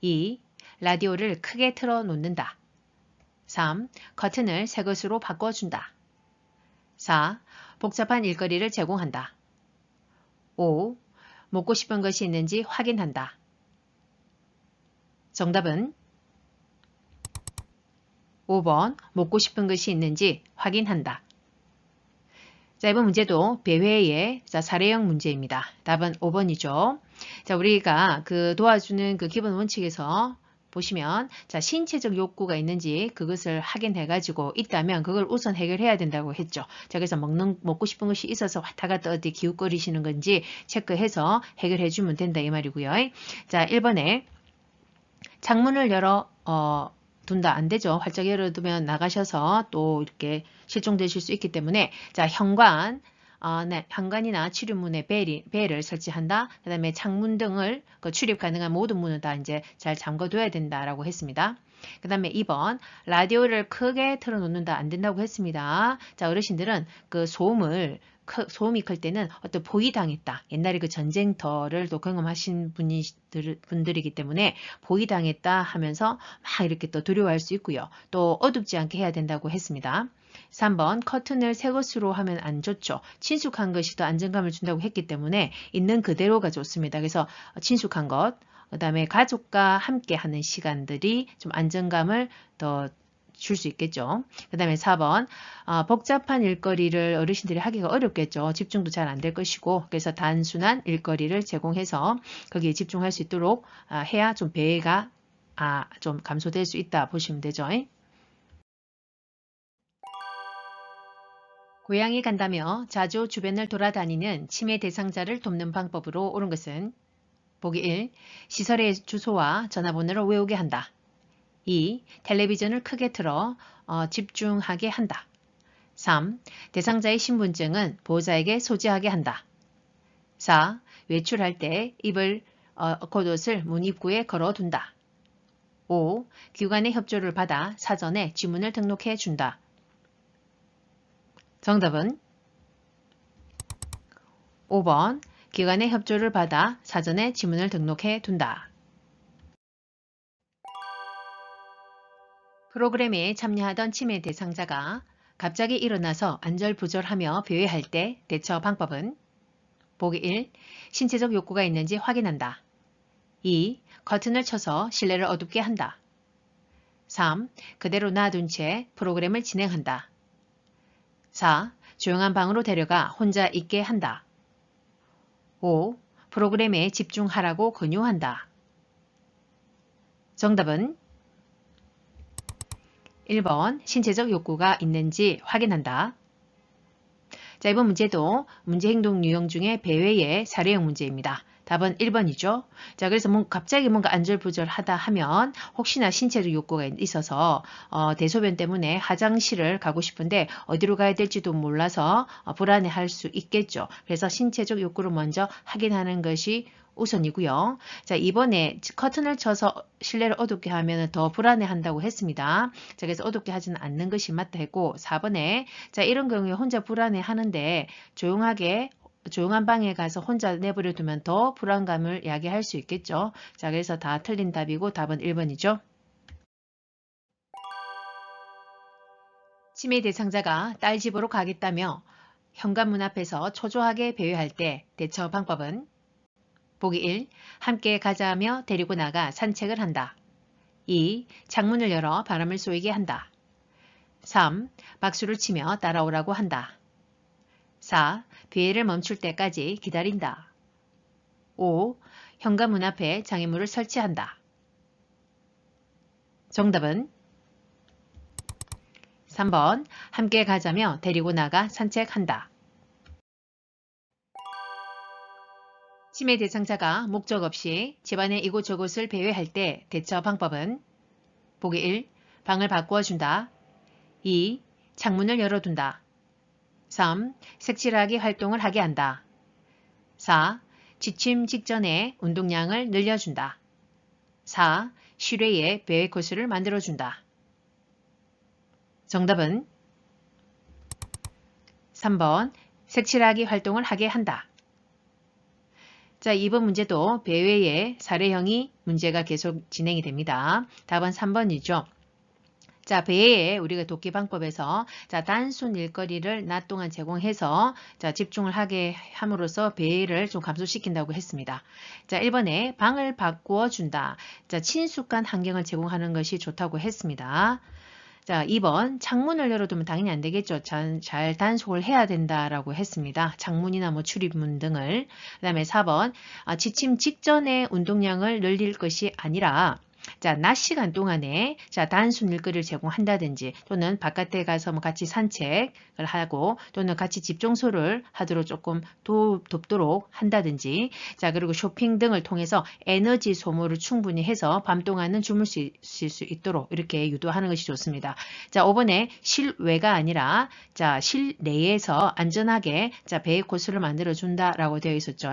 [SPEAKER 1] 2. 라디오를 크게 틀어놓는다. 3. 커튼을 새 것으로 바꿔준다. 4. 복잡한 일거리를 제공한다. 5. 먹고 싶은 것이 있는지 확인한다. 정답은 5번 먹고 싶은 것이 있는지 확인한다. 이번 문제도 배회의 사례형 문제입니다. 답은 5번이죠. 우리가 도와주는 기본 원칙에서 보시면 신체적 욕구가 있는지 그것을 확인해가지고 있다면 그걸 우선 해결해야 된다고 했죠. 그래서 먹고 싶은 것이 있어서 왔다 갔다 어디 기웃거리시는 건지 체크해서 해결해 주면 된다 이 말이고요. 1번에 창문을 열어 둔다. 안 되죠. 활짝 열어두면 나가셔서 또 이렇게 실종되실 수 있기 때문에 현관, 현관이나 출입문에 벨을 설치한다. 그 다음에 창문 등을 출입 가능한 모든 문을 다 이제 잘 잠궈둬야 된다라고 했습니다. 그 다음에 2번 라디오를 크게 틀어놓는다. 안 된다고 했습니다. 어르신들은 소음이 클 때는 어떤 포위당했다. 옛날에 전쟁터를 또 경험하신 분들이기 때문에 포위당했다 하면서 막 이렇게 또 두려워할 수 있고요. 또 어둡지 않게 해야 된다고 했습니다. 3번 커튼을 새 것으로 하면 안 좋죠. 친숙한 것이 더 안정감을 준다고 했기 때문에 있는 그대로가 좋습니다. 그래서 친숙한 것, 그 다음에 가족과 함께 하는 시간들이 좀 안정감을 더 줄 수 있겠죠. 그 다음에 4번 복잡한 일거리를 어르신들이 하기가 어렵겠죠. 집중도 잘 안 될 것이고 그래서 단순한 일거리를 제공해서 거기에 집중할 수 있도록 해야 좀 배가 좀 감소될 수 있다 보시면 되죠. 고향에 간다며 자주 주변을 돌아다니는 치매 대상자를 돕는 방법으로 옳은 것은 보기 1. 시설의 주소와 전화번호를 외우게 한다. 2. 텔레비전을 크게 틀어 집중하게 한다. 3. 대상자의 신분증은 보호자에게 소지하게 한다. 4. 외출할 때 입을 겉옷을 문 입구에 걸어둔다. 5. 기관의 협조를 받아 사전에 지문을 등록해 준다. 정답은 5번 기관의 협조를 받아 사전에 지문을 등록해 둔다. 프로그램에 참여하던 치매 대상자가 갑자기 일어나서 안절부절하며 배회할 때 대처 방법은 보기 1. 신체적 욕구가 있는지 확인한다. 2. 커튼을 쳐서 실내를 어둡게 한다. 3. 그대로 놔둔 채 프로그램을 진행한다. 4. 조용한 방으로 데려가 혼자 있게 한다. 5. 프로그램에 집중하라고 권유한다. 정답은 1번 신체적 욕구가 있는지 확인한다. 자, 이번 문제도 문제행동 유형 중에 배회의 사례형 문제입니다. 답은 1번이죠. 자, 그래서 갑자기 뭔가 안절부절하다 하면 혹시나 신체적 욕구가 있어서 대소변 때문에 화장실을 가고 싶은데 어디로 가야 될지도 몰라서 불안해할 수 있겠죠. 그래서 신체적 욕구를 먼저 확인하는 것이 우선이고요. 자, 이번에 커튼을 쳐서 실내를 어둡게 하면 더 불안해한다고 했습니다. 자, 그래서 어둡게 하지는 않는 것이 맞다 했고 4번에 자, 이런 경우에 혼자 불안해하는데 조용한 방에 가서 혼자 내버려 두면 더 불안감을 야기할 수 있겠죠. 자, 그래서 다 틀린 답이고 답은 1번이죠. 치매 대상자가 딸 집으로 가겠다며 현관문 앞에서 초조하게 배회할 때 대처 방법은 보기 1. 함께 가자며 데리고 나가 산책을 한다. 2. 창문을 열어 바람을 쏘이게 한다. 3. 박수를 치며 따라오라고 한다. 4. 배회를 멈출 때까지 기다린다. 5. 현관문 앞에 장애물을 설치한다. 정답은 3번 함께 가자며 데리고 나가 산책한다. 치매 대상자가 목적 없이 집안의 이곳저곳을 배회할 때 대처 방법은 보기 1. 방을 바꾸어 준다. 2. 창문을 열어둔다. 3. 색칠하기 활동을 하게 한다. 4. 지침 직전에 운동량을 늘려준다. 4. 실외에 배회 코스를 만들어준다. 정답은 3번 색칠하기 활동을 하게 한다. 자, 이번 문제도 배회의 사례형이 문제가 계속 진행이 됩니다. 답은 3번이죠. 자, 배회에 우리가 돕기 방법에서 자, 단순 일거리를 낮 동안 제공해서 자, 집중을 하게 함으로써 배회를 좀 감소시킨다고 했습니다. 자, 1번에 방을 바꾸어 준다. 자, 친숙한 환경을 제공하는 것이 좋다고 했습니다. 자, 2번 창문을 열어두면 당연히 안 되겠죠. 잘 단속을 해야 된다라고 했습니다. 창문이나 뭐 출입문 등을. 그 다음에 4번 지침 직전에 운동량을 늘릴 것이 아니라 자, 낮 시간 동안에 자, 단순 일거리를 제공한다든지 또는 바깥에 가서 뭐 같이 산책을 하고 또는 같이 집 청소를 하도록 조금 돕도록 한다든지 자, 그리고 쇼핑 등을 통해서 에너지 소모를 충분히 해서 밤 동안은 주무실 수 있도록 이렇게 유도하는 것이 좋습니다. 자, 5번에 실외가 아니라 자, 실내에서 안전하게 자, 배회 코스를 만들어 준다라고 되어 있었죠.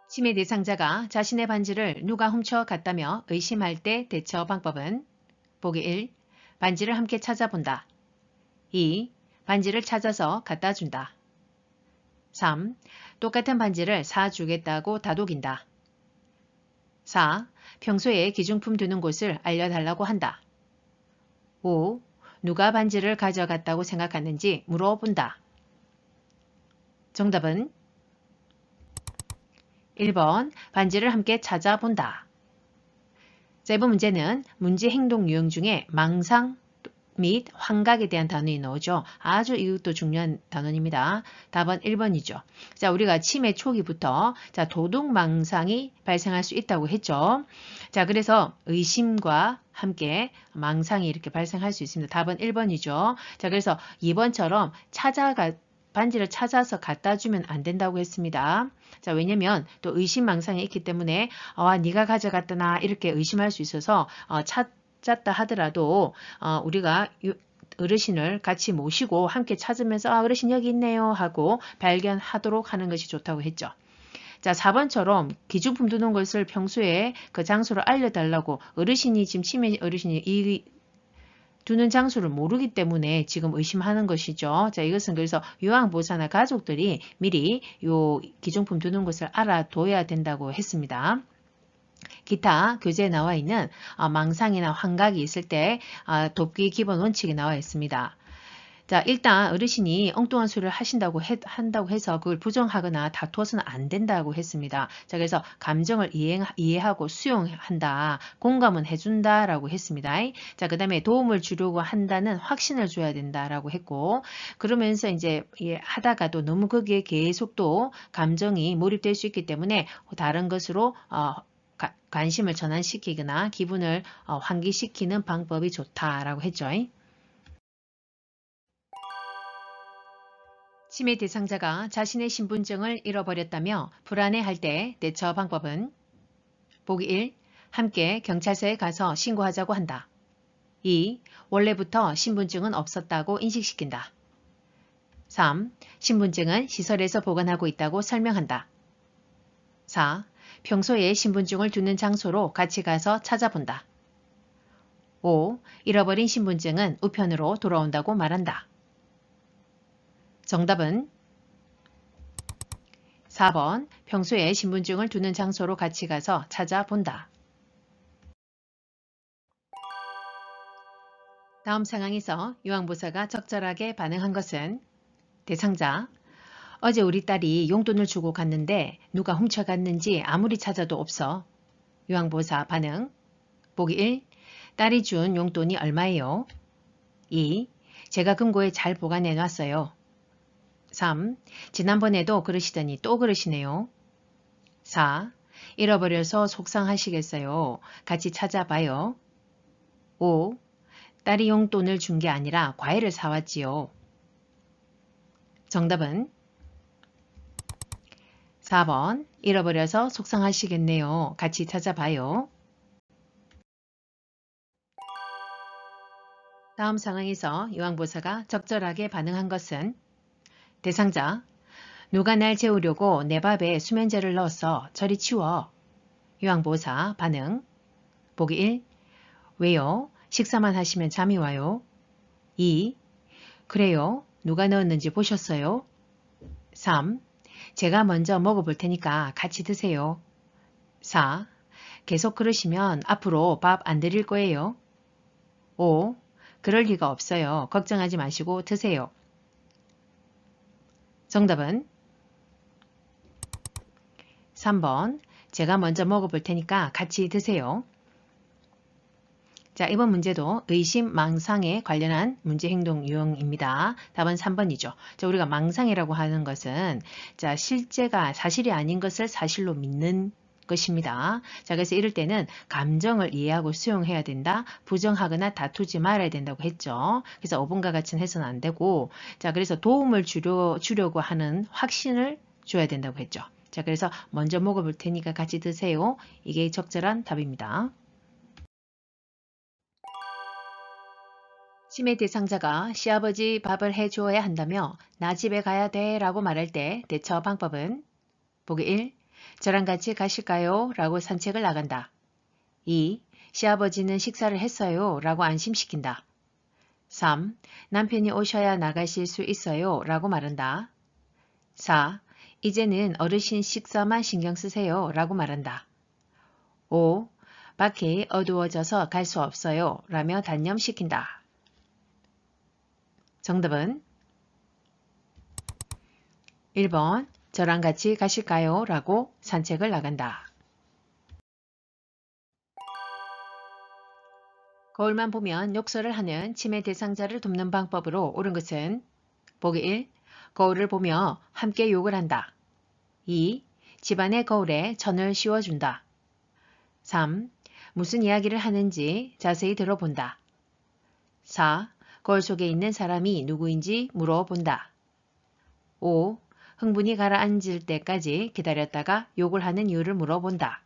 [SPEAKER 1] 치매 대상자가 자신의 반지를 누가 훔쳐갔다며 의심할 때 대처 방법은 보기 1. 반지를 함께 찾아본다. 2. 반지를 찾아서 갖다 준다. 3. 똑같은 반지를 사주겠다고 다독인다. 4. 평소에 기중품 두는 곳을 알려달라고 한다. 5. 누가 반지를 가져갔다고 생각하는지 물어본다. 정답은 1번 반지를 함께 찾아본다. 자, 이번 문제는 문제 행동 유형 중에 망상 및 환각에 대한 단원이 나오죠. 아주 이것도 중요한 단원입니다. 답은 1번이죠. 자, 우리가 치매 초기부터 자, 도둑망상이 발생할 수 있다고 했죠. 자, 그래서 의심과 함께 망상이 이렇게 발생할 수 있습니다. 답은 1번이죠. 자, 그래서 2번처럼 반지를 찾아서 갖다 주면 안 된다고 했습니다. 자, 왜냐면 또 의심망상이 있기 때문에 네가 가져갔다나 이렇게 의심할 수 있어서 찾았다 하더라도 우리가 어르신을 같이 모시고 함께 찾으면서 어르신 여기 있네요 하고 발견하도록 하는 것이 좋다고 했죠. 자, 4번처럼 기중품 두는 것을 평소에 그 장소를 알려달라고 어르신이 지금 치매 어르신이 이 두는 장소를 모르기 때문에 지금 의심하는 것이죠. 자, 이것은 그래서 요양보호사나 가족들이 미리 요 기종품 두는 곳을 알아둬야 된다고 했습니다. 기타 교재에 나와 있는 망상이나 환각이 있을 때 돕기 기본 원칙이 나와 있습니다. 자, 일단 어르신이 엉뚱한 소리를 한다고 해서 그걸 부정하거나 다투어서는 안 된다고 했습니다. 자, 그래서 감정을 이해하고 수용한다, 공감은 해준다라고 했습니다. 자, 그 다음에 도움을 주려고 한다는 확신을 줘야 된다라고 했고, 그러면서 이제 하다가도 너무 거기에 계속 또 감정이 몰입될 수 있기 때문에 다른 것으로 관심을 전환시키거나 기분을 환기시키는 방법이 좋다라고 했죠. 치매 대상자가 자신의 신분증을 잃어버렸다며 불안해할 때 대처 방법은 보기 1. 함께 경찰서에 가서 신고하자고 한다. 2. 원래부터 신분증은 없었다고 인식시킨다. 3. 신분증은 시설에서 보관하고 있다고 설명한다. 4. 평소에 신분증을 두는 장소로 같이 가서 찾아본다. 5. 잃어버린 신분증은 우편으로 돌아온다고 말한다. 정답은 4번 평소에 신분증을 두는 장소로 같이 가서 찾아본다. 다음 상황에서 요양보호사가 적절하게 반응한 것은 대상자 어제 우리 딸이 용돈을 주고 갔는데 누가 훔쳐갔는지 아무리 찾아도 없어. 요양보호사 반응 보기 1. 딸이 준 용돈이 얼마예요? 2. 제가 금고에 잘 보관해 놨어요. 3. 지난번에도 그러시더니 또 그러시네요. 4. 잃어버려서 속상하시겠어요. 같이 찾아봐요. 5. 딸이 용돈을 준 게 아니라 과일을 사왔지요. 정답은 4번 잃어버려서 속상하시겠네요. 같이 찾아봐요. 다음 상황에서 요양보호사가 적절하게 반응한 것은 대상자 누가 날 재우려고 내 밥에 수면제를 넣었어. 저리 치워. 요양보호사 반응 보기 1. 왜요? 식사만 하시면 잠이 와요. 2. 그래요? 누가 넣었는지 보셨어요? 3. 제가 먼저 먹어볼 테니까 같이 드세요. 4. 계속 그러시면 앞으로 밥 안 드릴 거예요. 5. 그럴 리가 없어요. 걱정하지 마시고 드세요. 정답은 3번 제가 먼저 먹어볼 테니까 같이 드세요. 자, 이번 문제도 의심, 망상에 관련한 문제 행동 유형입니다. 답은 3번이죠. 자, 우리가 망상이라고 하는 것은 자, 실제가 사실이 아닌 것을 사실로 믿는 것입니다. 자, 그래서 이럴 때는 감정을 이해하고 수용해야 된다. 부정하거나 다투지 말아야 된다고 했죠. 그래서 어분과 같이는 해서는 안 되고, 자, 그래서 도움을 주려고 하는 확신을 줘야 된다고 했죠. 자, 그래서 먼저 먹어볼 테니까 같이 드세요. 이게 적절한 답입니다. 치매 대상자가 시아버지 밥을 해주어야 한다며 나 집에 가야 돼 라고 말할 때 대처 방법은 보기 1. 저랑 같이 가실까요? 라고 산책을 나간다. 2. 시아버지는 식사를 했어요 라고 안심시킨다. 3. 남편이 오셔야 나가실 수 있어요 라고 말한다. 4. 이제는 어르신 식사만 신경 쓰세요 라고 말한다. 5. 밖이 어두워져서 갈 수 없어요 라며 단념시킨다. 정답은 1번 저랑 같이 가실까요? 라고 산책을 나간다. 거울만 보면 욕설을 하는 치매 대상자를 돕는 방법으로 옳은 것은 보기 1. 거울을 보며 함께 욕을 한다. 2. 집안의 거울에 천을 씌워준다. 3. 무슨 이야기를 하는지 자세히 들어본다. 4. 거울 속에 있는 사람이 누구인지 물어본다. 5. 흥분이 가라앉을 때까지 기다렸다가 욕을 하는 이유를 물어본다.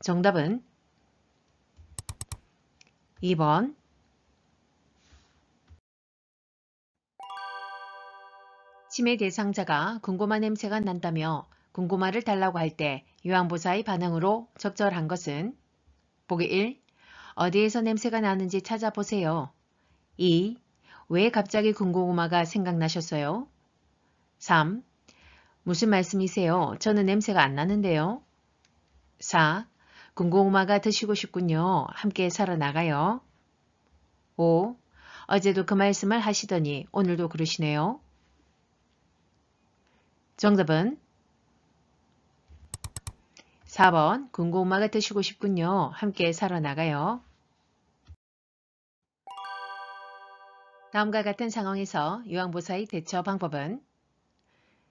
[SPEAKER 1] 정답은 2번. 치매 대상자가 군고마 냄새가 난다며 군고마를 달라고 할 때 요양보호사의 반응으로 적절한 것은 보기 1. 어디에서 냄새가 나는지 찾아보세요. 2. 왜 갑자기 군고구마가 생각나셨어요? 3. 무슨 말씀이세요? 저는 냄새가 안 나는데요. 4. 군고구마가 드시고 싶군요. 함께 사러 나가요. 5. 어제도 그 말씀을 하시더니 오늘도 그러시네요. 정답은 4번 군고구마가 드시고 싶군요. 함께 사러 나가요. 다음과 같은 상황에서 유황보사의 대처 방법은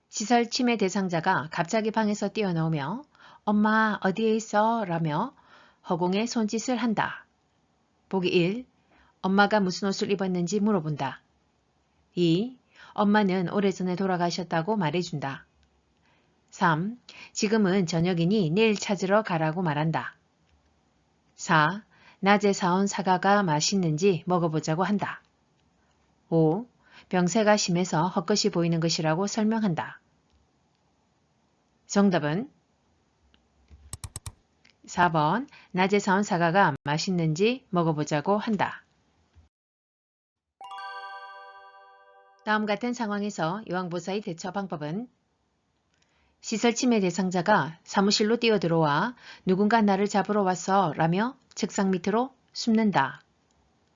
[SPEAKER 1] 시설 침해 대상자가 갑자기 방에서 뛰어나오며 엄마 어디에 있어? 라며 허공에 손짓을 한다. 보기 1. 엄마가 무슨 옷을 입었는지 물어본다. 2. 엄마는 오래전에 돌아가셨다고 말해준다. 3. 지금은 저녁이니 내일 찾으러 가라고 말한다. 4. 낮에 사온 사과가 맛있는지 먹어보자고 한다. 5. 병세가 심해서 헛것이 보이는 것이라고 설명한다. 정답은 4번 낮에 사온 사과가 맛있는지 먹어보자고 한다. 다음 같은 상황에서 유황보사의 대처 방법은 시설 침해 대상자가 사무실로 뛰어들어와 누군가 나를 잡으러 왔어 라며 책상 밑으로 숨는다.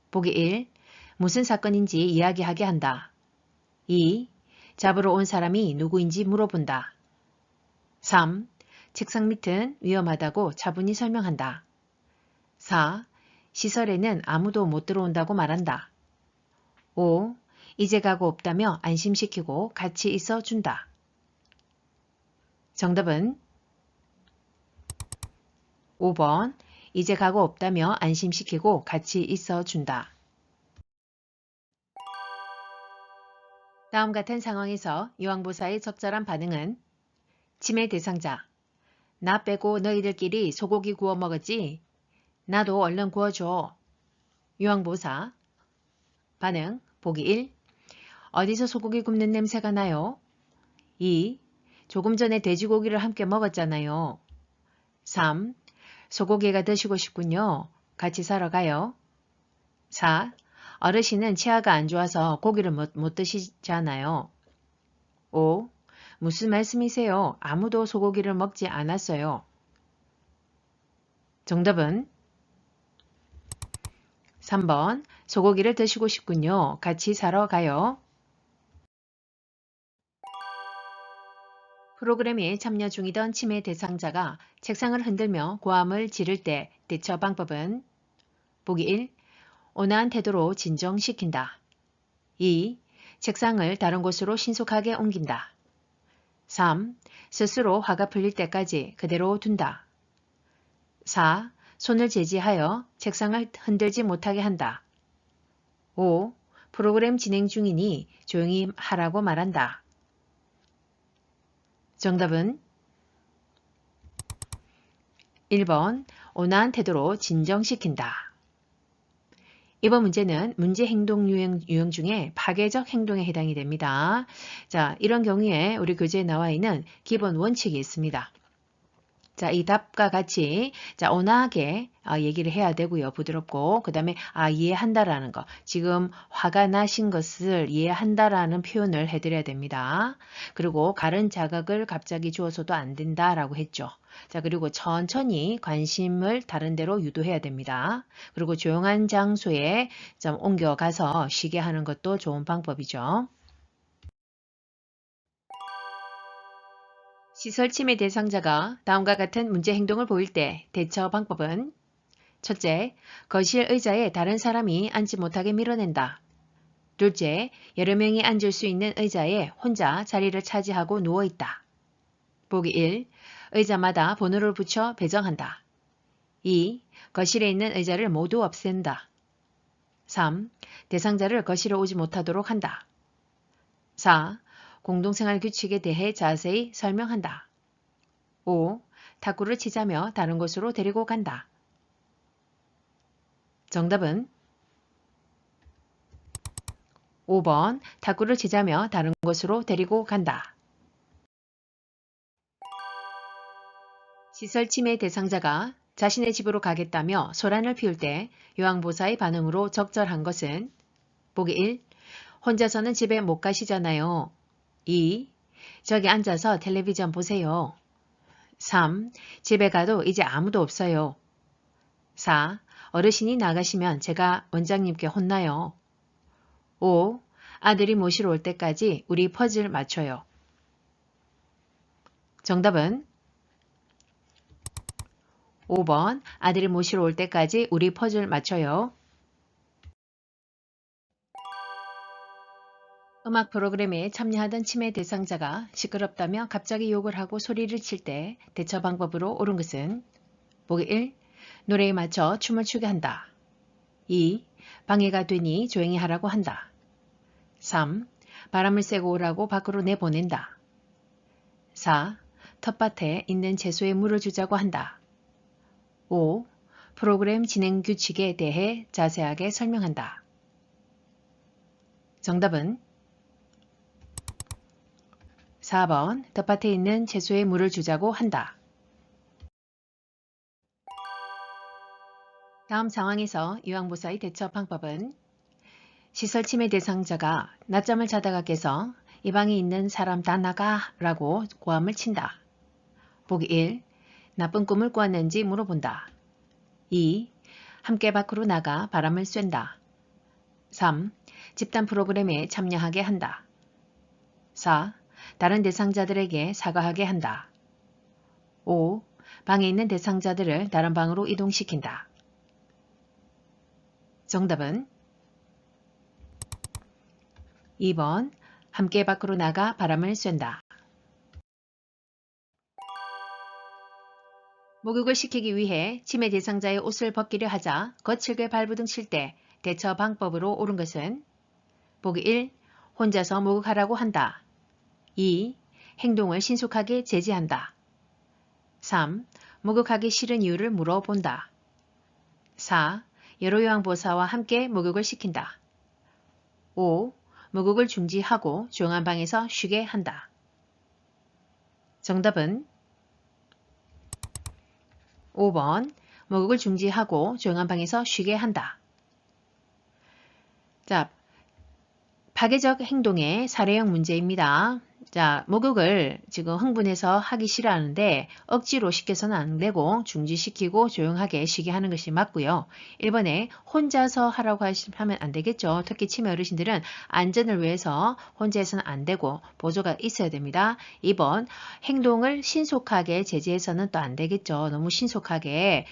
[SPEAKER 1] 보기 1. 무슨 사건인지 이야기하게 한다. 2. 잡으러 온 사람이 누구인지 물어본다. 3. 책상 밑은 위험하다고 차분히 설명한다. 4. 시설에는 아무도 못 들어온다고 말한다. 5. 이제 가고 없다며 안심시키고 같이 있어 준다. 정답은 5번 이제 가고 없다며 안심시키고 같이 있어 준다. 다음 같은 상황에서 유황보사의 적절한 반응은 침해 대상자 나 빼고 너희들끼리 소고기 구워 먹었지? 나도 얼른 구워줘. 유황보사 반응 보기 1. 어디서 소고기 굽는 냄새가 나요? 2. 조금 전에 돼지고기를 함께 먹었잖아요. 3. 소고기가 드시고 싶군요. 같이 사러 가요. 4. 어르신은 치아가 안 좋아서 고기를 못 드시잖아요. 5. 무슨 말씀이세요? 아무도 소고기를 먹지 않았어요. 정답은 3번 소고기를 드시고 싶군요. 같이 사러 가요. 프로그램에 참여 중이던 침해 대상자가 책상을 흔들며 고함을 지를 때 대처 방법은 보기 1. 온화한 태도로 진정시킨다. 2. 책상을 다른 곳으로 신속하게 옮긴다. 3. 스스로 화가 풀릴 때까지 그대로 둔다. 4. 손을 제지하여 책상을 흔들지 못하게 한다. 5. 프로그램 진행 중이니 조용히 하라고 말한다. 정답은 1번 온화한 태도로 진정시킨다. 이번 문제는 문제 행동 유형 중에 파괴적 행동에 해당이 됩니다. 자, 이런 경우에 우리 교재에 나와 있는 기본 원칙이 있습니다. 자, 이 답과 같이 온화하게 얘기를 해야 되고요. 부드럽고 그 다음에 이해한다라는 거. 지금 화가 나신 것을 이해한다라는 표현을 해드려야 됩니다. 그리고 다른 자극을 갑자기 주어서도 안 된다라고 했죠. 자, 그리고 천천히 관심을 다른 데로 유도해야 됩니다. 그리고 조용한 장소에 좀 옮겨가서 쉬게 하는 것도 좋은 방법이죠. 시설 침해 대상자가 다음과 같은 문제 행동을 보일 때 대처 방법은 첫째, 거실 의자에 다른 사람이 앉지 못하게 밀어낸다. 둘째, 여러 명이 앉을 수 있는 의자에 혼자 자리를 차지하고 누워있다. 보기 1. 의자마다 번호를 붙여 배정한다. 2. 거실에 있는 의자를 모두 없앤다. 3. 대상자를 거실에 오지 못하도록 한다. 4. 공동생활 규칙에 대해 자세히 설명한다. 5. 탁구를 치자며 다른 곳으로 데리고 간다. 정답은 5번 탁구를 치자며 다른 곳으로 데리고 간다. 시설 침해 대상자가 자신의 집으로 가겠다며 소란을 피울 때 요양보사의 반응으로 적절한 것은 보기 1. 혼자서는 집에 못 가시잖아요. 2. 저기 앉아서 텔레비전 보세요. 3. 집에 가도 이제 아무도 없어요. 4. 어르신이 나가시면 제가 원장님께 혼나요. 5. 아들이 모시러 올 때까지 우리 퍼즐 맞춰요. 정답은 5번 아들이 모시러 올 때까지 우리 퍼즐 맞춰요. 음악 프로그램에 참여하던 치매 대상자가 시끄럽다며 갑자기 욕을 하고 소리를 칠 때 대처 방법으로 옳은 것은 보기 1. 노래에 맞춰 춤을 추게 한다. 2. 방해가 되니 조용히 하라고 한다. 3. 바람을 쐬고 오라고 밖으로 내보낸다. 4. 텃밭에 있는 채소에 물을 주자고 한다. 5. 프로그램 진행 규칙에 대해 자세하게 설명한다. 정답은 4번 텃밭에 있는 채소에 물을 주자고 한다. 다음 상황에서 요양보사의 대처 방법은 시설 치매 대상자가 낮잠을 자다가 깨서 이 방에 있는 사람 다 나가 라고 고함을 친다. 보기 1. 나쁜 꿈을 꾸었는지 물어본다. 2. 함께 밖으로 나가 바람을 쐰다. 3. 집단 프로그램에 참여하게 한다. 4. 다른 대상자들에게 사과하게 한다. 5. 방에 있는 대상자들을 다른 방으로 이동시킨다. 정답은 2번 함께 밖으로 나가 바람을 쐰다. 목욕을 시키기 위해 치매 대상자의 옷을 벗기려 하자 거칠게 발부둥 칠 때 대처 방법으로 옳은 것은 보기 1. 혼자서 목욕하라고 한다. 2. 행동을 신속하게 제지한다. 3. 목욕하기 싫은 이유를 물어본다. 4. 여러 요양보사와 함께 목욕을 시킨다. 5. 목욕을 중지하고 조용한 방에서 쉬게 한다. 정답은 5번 목욕을 중지하고 조용한 방에서 쉬게 한다. 자, 파괴적 행동의 사례형 문제입니다. 자, 목욕을 지금 흥분해서 하기 싫어하는데 억지로 시켜서는 안 되고 중지시키고 조용하게 쉬게 하는 것이 맞고요. 1번에 혼자서 하라고 하면 안 되겠죠. 특히 치매 어르신들은 안전을 위해서 혼자 해서는 안 되고 보조가 있어야 됩니다. 2번 행동을 신속하게 제지해서는 또 안 되겠죠. 너무 신속하게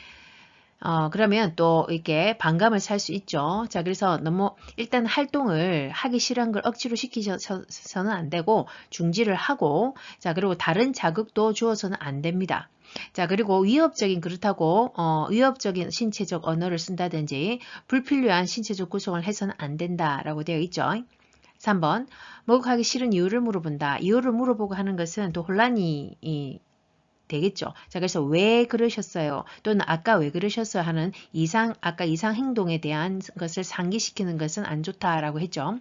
[SPEAKER 1] 그러면 또 이렇게 반감을 살 수 있죠. 자, 그래서 너무 일단 활동을 하기 싫은 걸 억지로 시키셔서는 안 되고 중지를 하고, 자, 그리고 다른 자극도 주어서는 안 됩니다. 자, 그리고 그렇다고 위협적인 신체적 언어를 쓴다든지 불필요한 신체적 구성을 해서는 안 된다라고 되어 있죠. 3번, 목욕하기 싫은 이유를 물어본다. 이유를 물어보고 하는 것은 또 혼란이 되겠죠. 자, 그래서 왜 그러셨어요? 또는 아까 왜 그러셨어요? 하는 아까 이상 행동에 대한 것을 상기시키는 것은 안 좋다라고 했죠.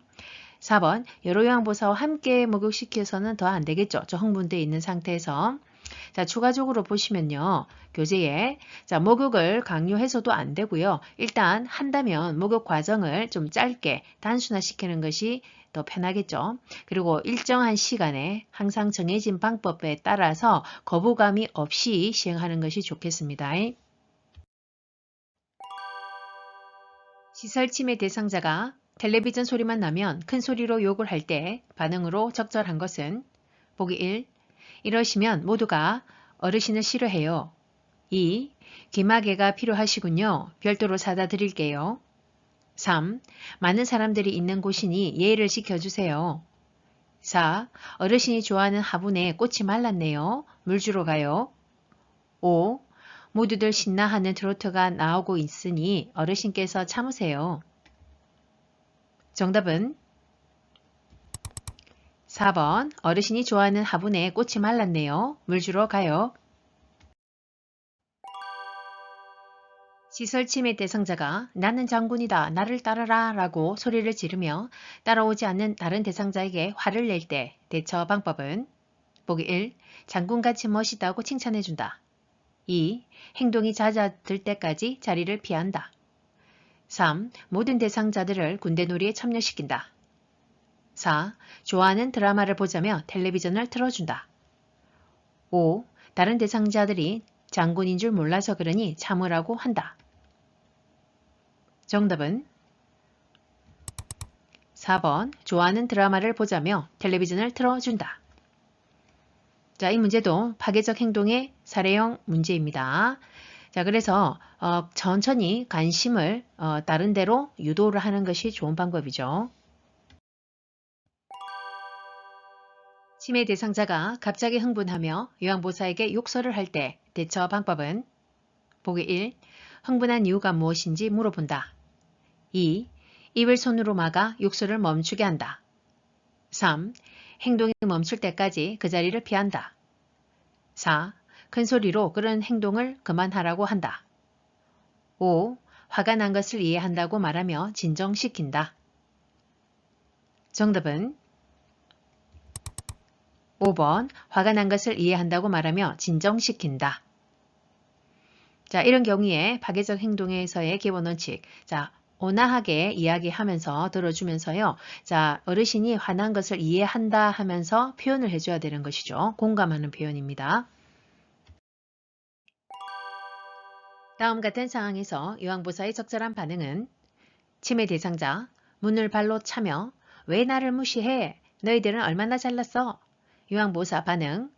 [SPEAKER 1] 4번, 여러 요양보사와 함께 목욕시켜서는 더 안 되겠죠. 저 흥분되어 있는 상태에서. 자, 추가적으로 보시면요. 교재에 목욕을 강요해서도 안 되고요. 일단 한다면 목욕 과정을 좀 짧게 단순화시키는 것이 더 편하겠죠. 그리고 일정한 시간에 항상 정해진 방법에 따라서 거부감이 없이 시행하는 것이 좋겠습니다. 시설 치매 대상자가 텔레비전 소리만 나면 큰 소리로 욕을 할 때 반응으로 적절한 것은 보기 1. 이러시면 모두가 어르신을 싫어해요. 2. 귀마개가 필요하시군요. 별도로 사다 드릴게요. 3. 많은 사람들이 있는 곳이니 예의를 지켜주세요. 4. 어르신이 좋아하는 화분에 꽃이 말랐네요. 물 주러 가요. 5. 모두들 신나하는 트로트가 나오고 있으니 어르신께서 참으세요. 정답은 4번 어르신이 좋아하는 화분에 꽃이 말랐네요. 물 주러 가요. 시설 치매 대상자가 나는 장군이다. 나를 따르라 라고 소리를 지르며 따라오지 않는 다른 대상자에게 화를 낼 때 대처 방법은 보기 1. 장군같이 멋있다고 칭찬해준다. 2. 행동이 잦아들 때까지 자리를 피한다. 3. 모든 대상자들을 군대놀이에 참여시킨다. 4. 좋아하는 드라마를 보자며 텔레비전을 틀어준다. 5. 다른 대상자들이 장군인 줄 몰라서 그러니 참으라고 한다. 정답은 4번 좋아하는 드라마를 보자며 텔레비전을 틀어준다. 자, 이 문제도 파괴적 행동의 사례형 문제입니다. 자, 그래서 천천히 관심을 다른 데로 유도를 하는 것이 좋은 방법이죠. 치매 대상자가 갑자기 흥분하며 요양보호사에게 욕설을 할 때 대처 방법은 보기 1. 흥분한 이유가 무엇인지 물어본다. 2. 입을 손으로 막아 욕설을 멈추게 한다. 3. 행동이 멈출 때까지 그 자리를 피한다. 4. 큰 소리로 그런 행동을 그만하라고 한다. 5. 화가 난 것을 이해한다고 말하며 진정시킨다. 정답은 5번 화가 난 것을 이해한다고 말하며 진정시킨다. 자, 이런 경우에 파괴적 행동에서의 기본 원칙. 자, 온화하게 이야기하면서 들어주면서요. 자, 어르신이 화난 것을 이해한다 하면서 표현을 해줘야 되는 것이죠. 공감하는 표현입니다. 다음 같은 상황에서 요양보호사의 적절한 반응은 치매 대상자, 문을 발로 차며 왜 나를 무시해? 너희들은 얼마나 잘났어? 요양보호사 반응.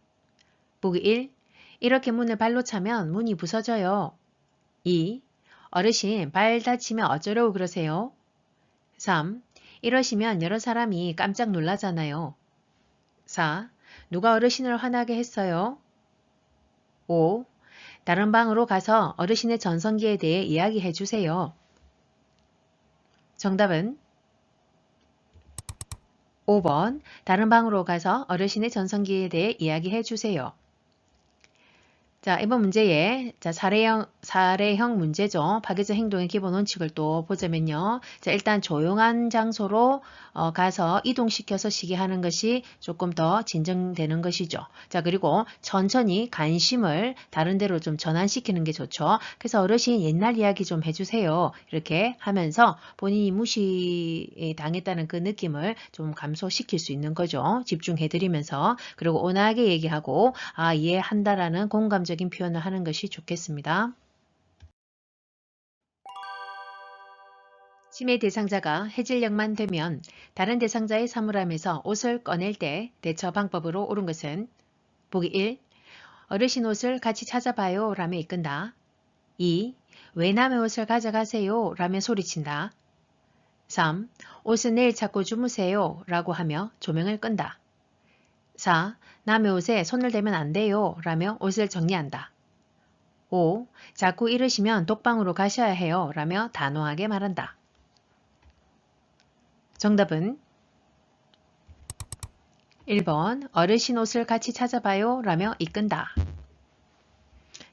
[SPEAKER 1] 보기 1. 이렇게 문을 발로 차면 문이 부서져요. 2. 어르신 발 다치면 어쩌려고 그러세요? 3. 이러시면 여러 사람이 깜짝 놀라잖아요. 4. 누가 어르신을 화나게 했어요? 5. 다른 방으로 가서 어르신의 전성기에 대해 이야기해 주세요. 정답은 5번 다른 방으로 가서 어르신의 전성기에 대해 이야기해 주세요. 자, 이번 문제에 사례형 문제죠. 파괴적 행동의 기본 원칙을 또 보자면요. 자, 일단 조용한 장소로 가서 이동시켜서 쉬게 하는 것이 조금 더 진정되는 것이죠. 자, 그리고 천천히 관심을 다른 데로 좀 전환시키는 게 좋죠. 그래서 어르신 옛날 이야기 좀 해주세요. 이렇게 하면서 본인이 무시당했다는 그 느낌을 좀 감소시킬 수 있는 거죠. 집중해드리면서. 그리고 온화하게 얘기하고 이해한다라는 공감적인 표현을 하는 것이 좋겠습니다. 치매 대상자가 해질녘만 되면 다른 대상자의 사물함에서 옷을 꺼낼 때 대처 방법으로 옳은 것은 보기 1. 어르신 옷을 같이 찾아봐요 라며 이끈다. 2. 왜 남의 옷을 가져가세요 라며 소리친다. 3. 옷은 내일 찾고 주무세요 라고 하며 조명을 끈다. 4. 남의 옷에 손을 대면 안 돼요 라며 옷을 정리한다. 5. 자꾸 이러시면 독방으로 가셔야 해요 라며 단호하게 말한다. 정답은 1번 어르신 옷을 같이 찾아봐요 라며 이끈다.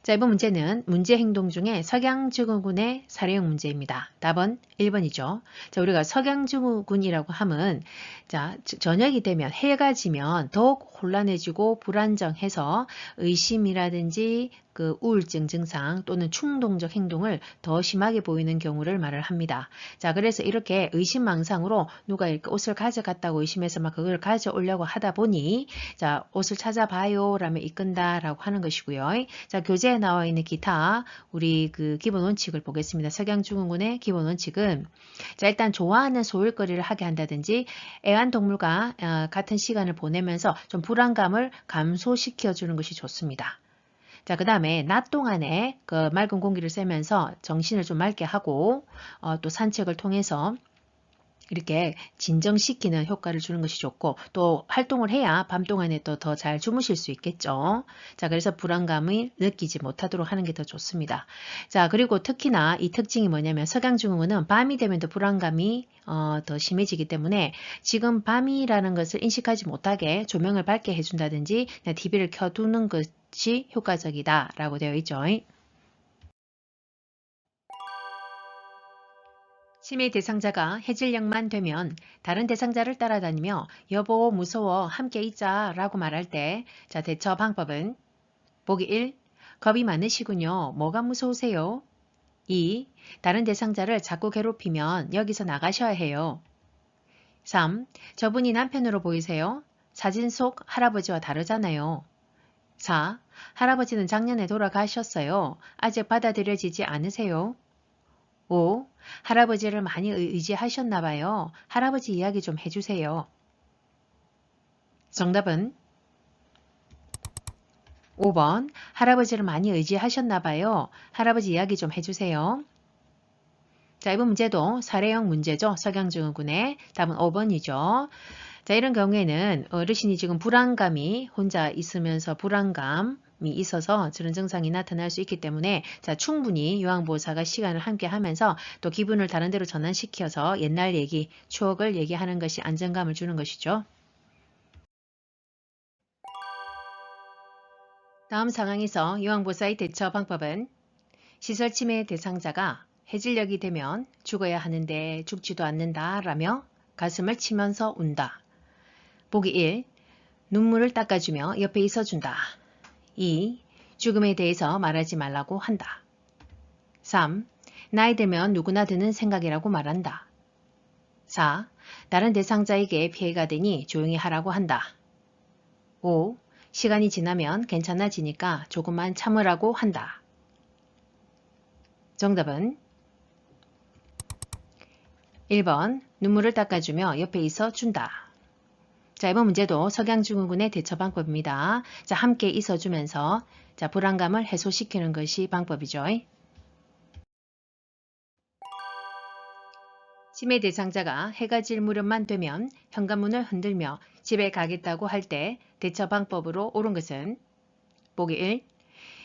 [SPEAKER 1] 자, 이번 문제는 문제 행동 중에 석양증후군의 사례형 문제입니다. 답은 1번이죠. 자, 우리가 석양증후군이라고 하면 자, 저녁이 되면 해가 지면 더욱 혼란해지고 불안정해서 의심이라든지 그 우울증 증상 또는 충동적 행동을 더 심하게 보이는 경우를 말을 합니다. 자, 그래서 이렇게 의심망상으로 누가 이렇게 옷을 가져갔다고 의심해서 막 그걸 가져오려고 하다 보니 자, 옷을 찾아봐요 라며 이끈다라고 하는 것이고요. 자, 교재에 나와 있는 기타 우리 그 기본 원칙을 보겠습니다. 석양증후군의 기본 원칙은 자, 일단 좋아하는 소일거리를 하게 한다든지 애완동물과 같은 시간을 보내면서 좀 불안감을 감소시켜 주는 것이 좋습니다. 자, 그 다음에 낮 동안에 그 맑은 공기를 쐬면서 정신을 좀 맑게 하고 또 산책을 통해서 이렇게 진정시키는 효과를 주는 것이 좋고 또 활동을 해야 밤 동안에 또 더 잘 주무실 수 있겠죠. 자, 그래서 불안감을 느끼지 못하도록 하는 게 더 좋습니다. 자, 그리고 특히나 이 특징이 뭐냐면 석양증후군은 밤이 되면 더 불안감이 더 심해지기 때문에 지금 밤이라는 것을 인식하지 못하게 조명을 밝게 해준다든지 TV를 켜두는 것이 효과적이다라고 되어 있죠. 치매 대상자가 해질녘만 되면 다른 대상자를 따라다니며 여보 무서워 함께 있자 라고 말할 때 자, 대처 방법은 보기 1. 겁이 많으시군요. 뭐가 무서우세요? 2. 다른 대상자를 자꾸 괴롭히면 여기서 나가셔야 해요. 3. 저분이 남편으로 보이세요? 사진 속 할아버지와 다르잖아요. 4. 할아버지는 작년에 돌아가셨어요. 아직 받아들여지지 않으세요? 5. 할아버지를 많이 의지하셨나 봐요. 할아버지 이야기 좀 해주세요. 정답은 5번. 할아버지를 많이 의지하셨나 봐요. 할아버지 이야기 좀 해주세요. 자, 이번 문제도 사례형 문제죠. 서강증후군의 답은 5번이죠. 자, 이런 경우에는 어르신이 지금 불안감이 혼자 있으면서 불안감이 있어서 저런 증상이 나타날 수 있기 때문에 자, 충분히 요양보호사가 시간을 함께 하면서 또 기분을 다른 데로 전환시켜서 옛날 얘기, 추억을 얘기하는 것이 안정감을 주는 것이죠. 다음 상황에서 요양보호사의 대처 방법은 시설 침해 대상자가 해질녘이 되면 죽어야 하는데 죽지도 않는다 라며 가슴을 치면서 운다. 보기 1. 눈물을 닦아주며 옆에 있어준다. 2. 죽음에 대해서 말하지 말라고 한다. 3. 나이 들면 누구나 드는 생각이라고 말한다. 4. 다른 대상자에게 피해가 되니 조용히 하라고 한다. 5. 시간이 지나면 괜찮아지니까 조금만 참으라고 한다. 정답은 1번 눈물을 닦아주며 옆에 있어 준다. 자, 이번 문제도 석양증후군의 대처 방법입니다. 자, 함께 있어주면서 자, 불안감을 해소시키는 것이 방법이죠. 치매 대상자가 해가 질 무렵만 되면 현관문을 흔들며 집에 가겠다고 할 때 대처 방법으로 옳은 것은 보기 1.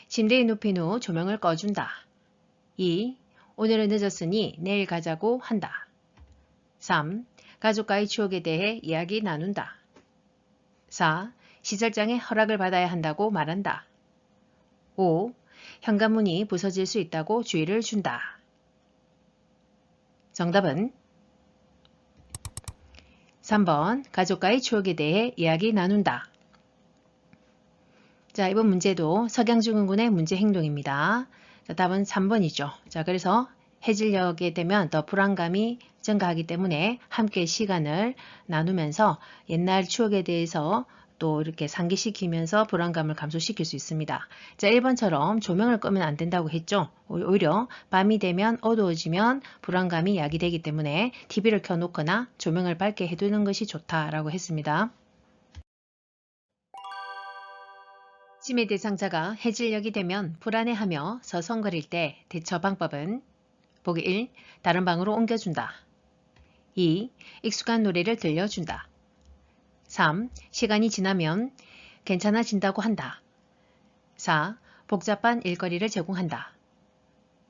[SPEAKER 1] 침대에 눕힌 후 조명을 꺼준다. 2. 오늘은 늦었으니 내일 가자고 한다. 3. 가족과의 추억에 대해 이야기 나눈다. 4. 시설장의 허락을 받아야 한다고 말한다. 5. 현관문이 부서질 수 있다고 주의를 준다. 정답은 3번 가족과의 추억에 대해 이야기 나눈다. 자, 이번 문제도 석양증후군의 문제 행동입니다. 자, 답은 3번이죠. 자, 그래서 해질녘에 되면 더 불안감이 증가하기 때문에 함께 시간을 나누면서 옛날 추억에 대해서 또 이렇게 상기시키면서 불안감을 감소시킬 수 있습니다. 자, 1번처럼 조명을 끄면 안 된다고 했죠. 오히려 밤이 되면 어두워지면 불안감이 야기되기 때문에 TV를 켜놓거나 조명을 밝게 해두는 것이 좋다라고 했습니다. 치매 대상자가 해질녘이 되면 불안해하며 서성거릴 때 대처 방법은 보기 1. 다른 방으로 옮겨준다. 2. 익숙한 노래를 들려준다. 3. 시간이 지나면 괜찮아진다고 한다. 4. 복잡한 일거리를 제공한다.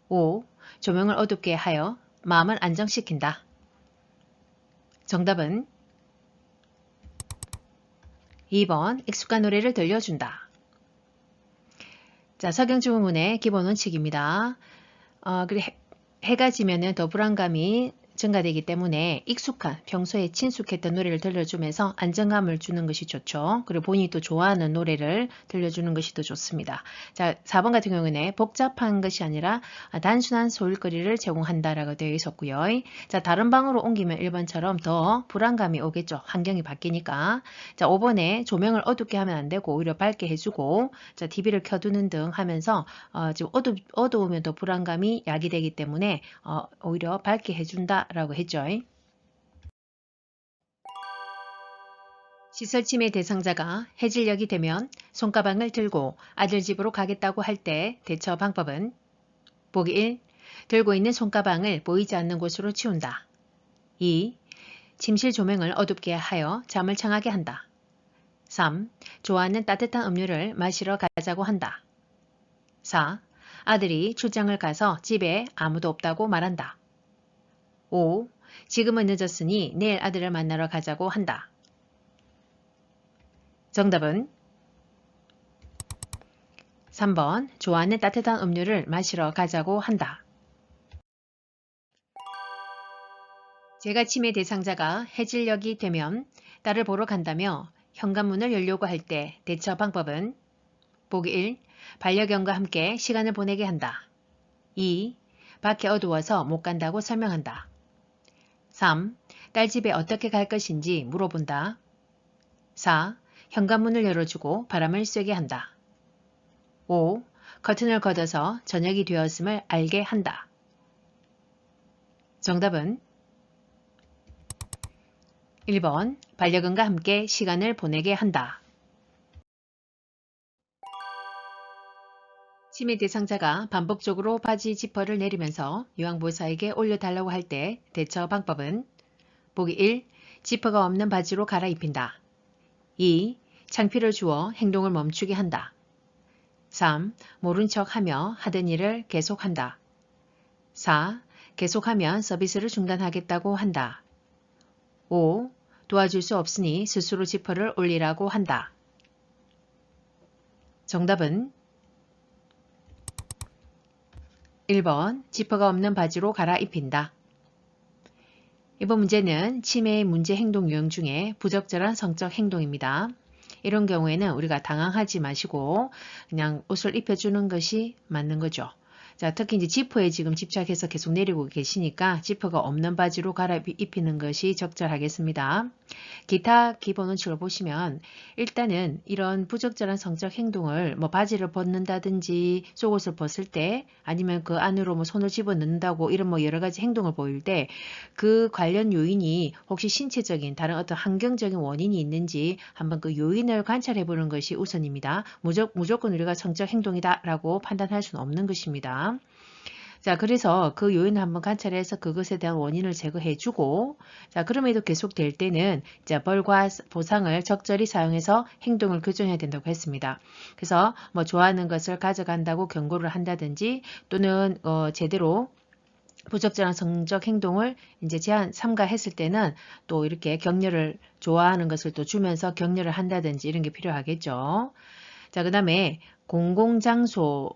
[SPEAKER 1] 5. 조명을 어둡게 하여 마음을 안정시킨다. 정답은 2번 익숙한 노래를 들려준다. 자, 석양증후군의 기본 원칙입니다. 해가 지면은 더 불안감이 증가되기 때문에 익숙한 평소에 친숙했던 노래를 들려주면서 안정감을 주는 것이 좋죠. 그리고 본인이 또 좋아하는 노래를 들려주는 것이 더 좋습니다. 자, 4번 같은 경우는 복잡한 것이 아니라 단순한 소일거리를 제공한다라고 되어 있었고요. 자, 다른 방으로 옮기면 1번처럼 더 불안감이 오겠죠. 환경이 바뀌니까. 자, 5번에 조명을 어둡게 하면 안 되고 오히려 밝게 해주고 자, TV를 켜두는 등 하면서 지금 어두우면 더 불안감이 야기되기 때문에 오히려 밝게 해준다 라고 했죠. 시설 침해 대상자가 해질녘이 되면 손가방을 들고 아들 집으로 가겠다고 할 때 대처 방법은 보기 1. 들고 있는 손가방을 보이지 않는 곳으로 치운다. 2. 침실 조명을 어둡게 하여 잠을 청하게 한다. 3. 좋아하는 따뜻한 음료를 마시러 가자고 한다. 4. 아들이 출장을 가서 집에 아무도 없다고 말한다. 5. 지금은 늦었으니 내일 아들을 만나러 가자고 한다. 정답은 3번 좋아하는 따뜻한 음료를 마시러 가자고 한다. 제가 치매 대상자가 해질녘이 되면 딸을 보러 간다며 현관문을 열려고 할 때 대처 방법은 보기 1. 반려견과 함께 시간을 보내게 한다. 2. 밖에 어두워서 못 간다고 설명한다. 3. 딸 집에 어떻게 갈 것인지 물어본다. 4. 현관문을 열어주고 바람을 쐬게 한다. 5. 커튼을 걷어서 저녁이 되었음을 알게 한다. 정답은 1번 반려견과 함께 시간을 보내게 한다. 침해 대상자가 반복적으로 바지 지퍼를 내리면서 요양보호사에게 올려달라고 할 때 대처 방법은 보기 1. 지퍼가 없는 바지로 갈아입힌다. 2. 창피를 주어 행동을 멈추게 한다. 3. 모른 척하며 하던 일을 계속한다. 4. 계속하면 서비스를 중단하겠다고 한다. 5. 도와줄 수 없으니 스스로 지퍼를 올리라고 한다. 정답은 1번 지퍼가 없는 바지로 갈아입힌다. 이번 문제는 치매의 문제 행동 유형 중에 부적절한 성적 행동입니다. 이런 경우에는 우리가 당황하지 마시고 그냥 옷을 입혀주는 것이 맞는 거죠. 자, 특히 이제 지퍼에 지금 집착해서 계속 내리고 계시니까 지퍼가 없는 바지로 갈아입히는 것이 적절하겠습니다. 기타 기본 원칙을 보시면 일단은 이런 부적절한 성적 행동을 뭐 바지를 벗는다든지 속옷을 벗을 때 아니면 그 안으로 뭐 손을 집어넣는다고 이런 뭐 여러 가지 행동을 보일 때 그 관련 요인이 혹시 신체적인 다른 어떤 환경적인 원인이 있는지 한번 그 요인을 관찰해 보는 것이 우선입니다. 무조건 우리가 성적 행동이다라고 판단할 수는 없는 것입니다. 자, 그래서 그 요인을 한번 관찰해서 그것에 대한 원인을 제거해주고, 자, 그럼에도 계속될 때는 자, 벌과 보상을 적절히 사용해서 행동을 교정해야 된다고 했습니다. 그래서 뭐 좋아하는 것을 가져간다고 경고를 한다든지 또는 제대로 부적절한 성적 행동을 이제 삼가했을 때는 또 이렇게 격려를 좋아하는 것을 또 주면서 격려를 한다든지 이런 게 필요하겠죠. 자, 그 다음에 공공장소에나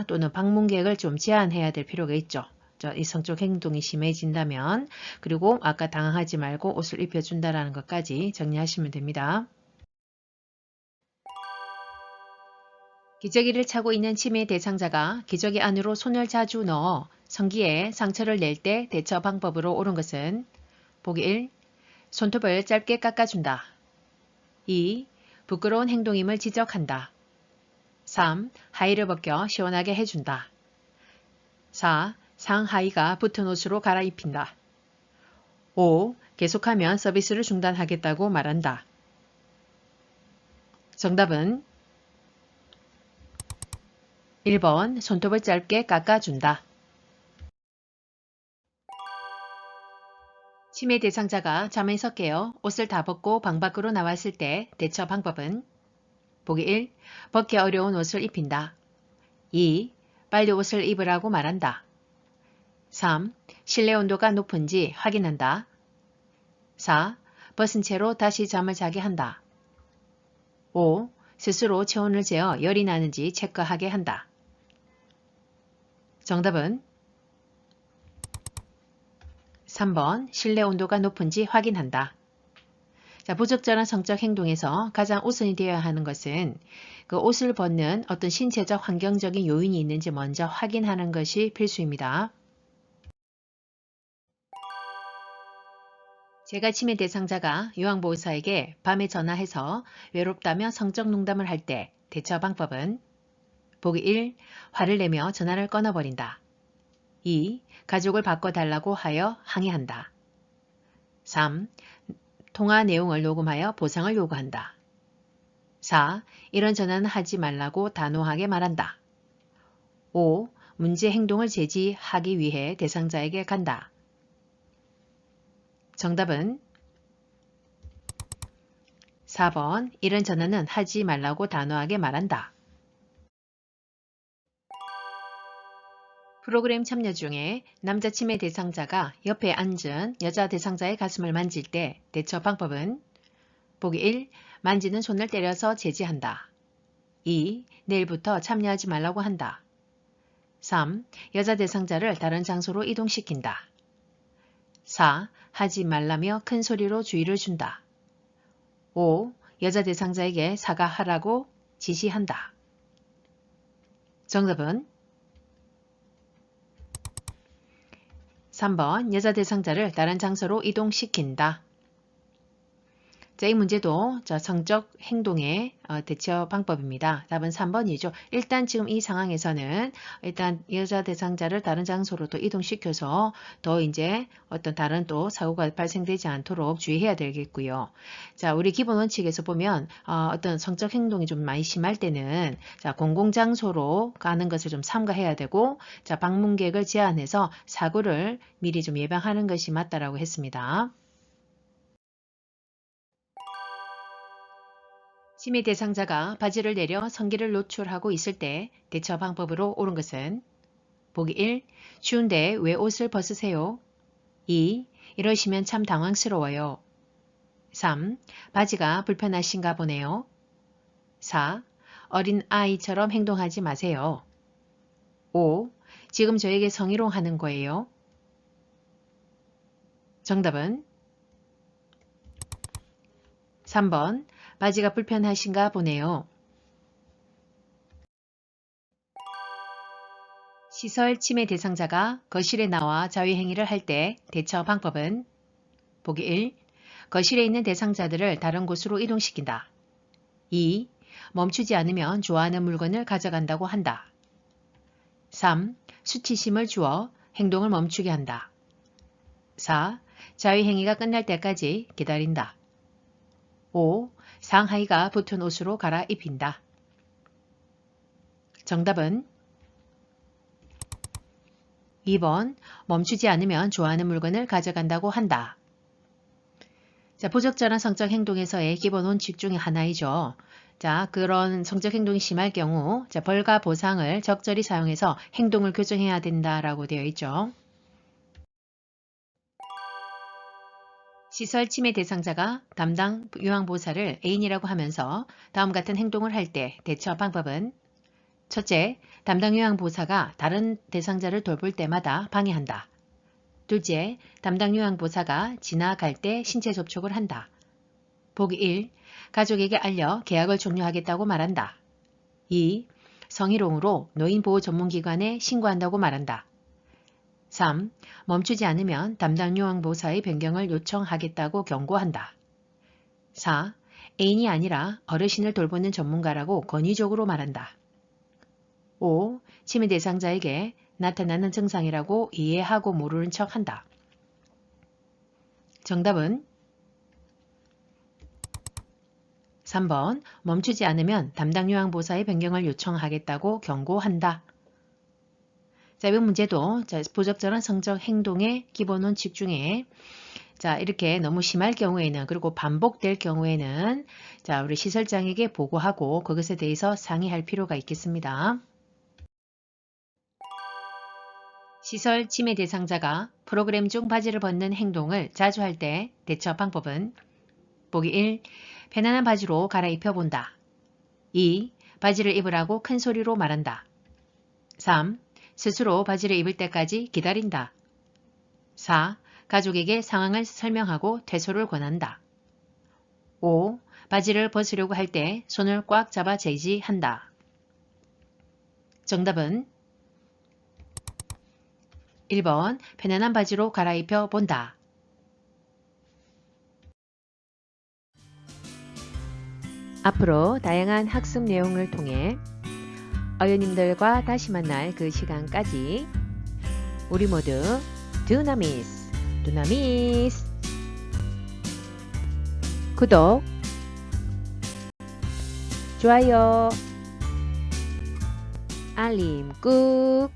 [SPEAKER 1] 또는 방문 계획을 좀 제한해야 될 필요가 있죠. 이 성적 행동이 심해진다면 그리고 아까 당황하지 말고 옷을 입혀준다라는 것까지 정리하시면 됩니다. 기저귀를 차고 있는 치매 대상자가 기저귀 안으로 손을 자주 넣어 성기에 상처를 낼 때 대처 방법으로 옳은 것은 보기 1. 손톱을 짧게 깎아준다. 2. 부끄러운 행동임을 지적한다. 3. 하의를 벗겨 시원하게 해준다. 4. 상하의가 붙은 옷으로 갈아입힌다. 5. 계속하면 서비스를 중단하겠다고 말한다. 정답은 1번 손톱을 짧게 깎아준다. 치매 대상자가 잠에서 깨어 옷을 다 벗고 방 밖으로 나왔을 때 대처 방법은 보기 1. 벗기 어려운 옷을 입힌다. 2. 빨리 옷을 입으라고 말한다. 3. 실내 온도가 높은지 확인한다. 4. 벗은 채로 다시 잠을 자게 한다. 5. 스스로 체온을 재어 열이 나는지 체크하게 한다. 정답은 3번 실내 온도가 높은지 확인한다. 자, 부적절한 성적 행동에서 가장 우선이 되어야 하는 것은 그 옷을 벗는 어떤 신체적 환경적인 요인이 있는지 먼저 확인하는 것이 필수입니다. 제가 치매 대상자가 요양보호사에게 밤에 전화해서 외롭다며 성적 농담을 할 때 대처 방법은 보기 1. 화를 내며 전화를 끊어버린다. 2. 가족을 바꿔달라고 하여 항의한다. 3. 통화 내용을 녹음하여 보상을 요구한다. 4. 이런 전화는 하지 말라고 단호하게 말한다. 5. 문제 행동을 제지하기 위해 대상자에게 간다. 정답은 4번 이런 전화는 하지 말라고 단호하게 말한다. 프로그램 참여 중에 남자 치매 대상자가 옆에 앉은 여자 대상자의 가슴을 만질 때 대처 방법은 보기 1. 만지는 손을 때려서 제지한다. 2. 내일부터 참여하지 말라고 한다. 3. 여자 대상자를 다른 장소로 이동시킨다. 4. 하지 말라며 큰 소리로 주의를 준다. 5. 여자 대상자에게 사과하라고 지시한다. 정답은 3번 여자 대상자를 다른 장소로 이동시킨다. 자, 이 문제도 성적 행동의 대처 방법입니다. 답은 3번이죠. 일단 지금 이 상황에서는 일단 여자 대상자를 다른 장소로 또 이동시켜서 더 이제 어떤 다른 또 사고가 발생되지 않도록 주의해야 되겠고요. 자, 우리 기본 원칙에서 보면 어떤 성적 행동이 좀 많이 심할 때는 자, 공공장소로 가는 것을 좀 삼가해야 되고 자, 방문객을 제한해서 사고를 미리 좀 예방하는 것이 맞다라고 했습니다. 침해 대상자가 바지를 내려 성기를 노출하고 있을 때 대처 방법으로 옳은 것은 보기 1. 추운데 왜 옷을 벗으세요? 2. 이러시면 참 당황스러워요. 3. 바지가 불편하신가 보네요. 4. 어린 아이처럼 행동하지 마세요. 5. 지금 저에게 성희롱하는 거예요. 정답은 3번 바지가 불편하신가 보네요. 시설 침해 대상자가 거실에 나와 자유행위를 할 때 대처 방법은 보기 1. 거실에 있는 대상자들을 다른 곳으로 이동시킨다. 2. 멈추지 않으면 좋아하는 물건을 가져간다고 한다. 3. 수치심을 주어 행동을 멈추게 한다. 4. 자유행위가 끝날 때까지 기다린다. 5. 상하이가 붙은 옷으로 갈아입힌다. 정답은 2번 멈추지 않으면 좋아하는 물건을 가져간다고 한다. 자, 부적절한 성적 행동에서의 기본 원칙 중에 하나이죠. 자, 그런 성적 행동이 심할 경우 자, 벌과 보상을 적절히 사용해서 행동을 교정해야 된다라고 되어 있죠. 시설 침해 대상자가 담당 요양보호사를 애인이라고 하면서 다음 같은 행동을 할 때 대처 방법은 첫째, 담당 요양보호사가 다른 대상자를 돌볼 때마다 방해한다. 둘째, 담당 요양보호사가 지나갈 때 신체 접촉을 한다. 보기 1. 가족에게 알려 계약을 종료하겠다고 말한다. 2. 성희롱으로 노인보호 전문기관에 신고한다고 말한다. 3. 멈추지 않으면 담당 요양보호사의 변경을 요청하겠다고 경고한다. 4. 애인이 아니라 어르신을 돌보는 전문가라고 권위적으로 말한다. 5. 침해 대상자에게 나타나는 증상이라고 이해하고 모르는 척한다. 정답은 3번 멈추지 않으면 담당 요양보호사의 변경을 요청하겠다고 경고한다. 자, 이번 문제도 부적절한 성적 행동의 기본 원칙 중에 자, 이렇게 너무 심할 경우에는 그리고 반복될 경우에는 자, 우리 시설장에게 보고하고 그것에 대해서 상의할 필요가 있겠습니다. 시설 침해 대상자가 프로그램 중 바지를 벗는 행동을 자주 할 때 대처 방법은 보기 1. 편안한 바지로 갈아입혀 본다. 2. 바지를 입으라고 큰 소리로 말한다. 3. 스스로 바지를 입을 때까지 기다린다. 4. 가족에게 상황을 설명하고 퇴소를 권한다. 5. 바지를 벗으려고 할 때 손을 꽉 잡아 제지한다. 정답은 1번 편안한 바지로 갈아입혀 본다. 앞으로 다양한 학습 내용을 통해 어연님들과 다시 만날 그 시간까지 우리 모두 두나미스 구독, 좋아요, 알림 꾹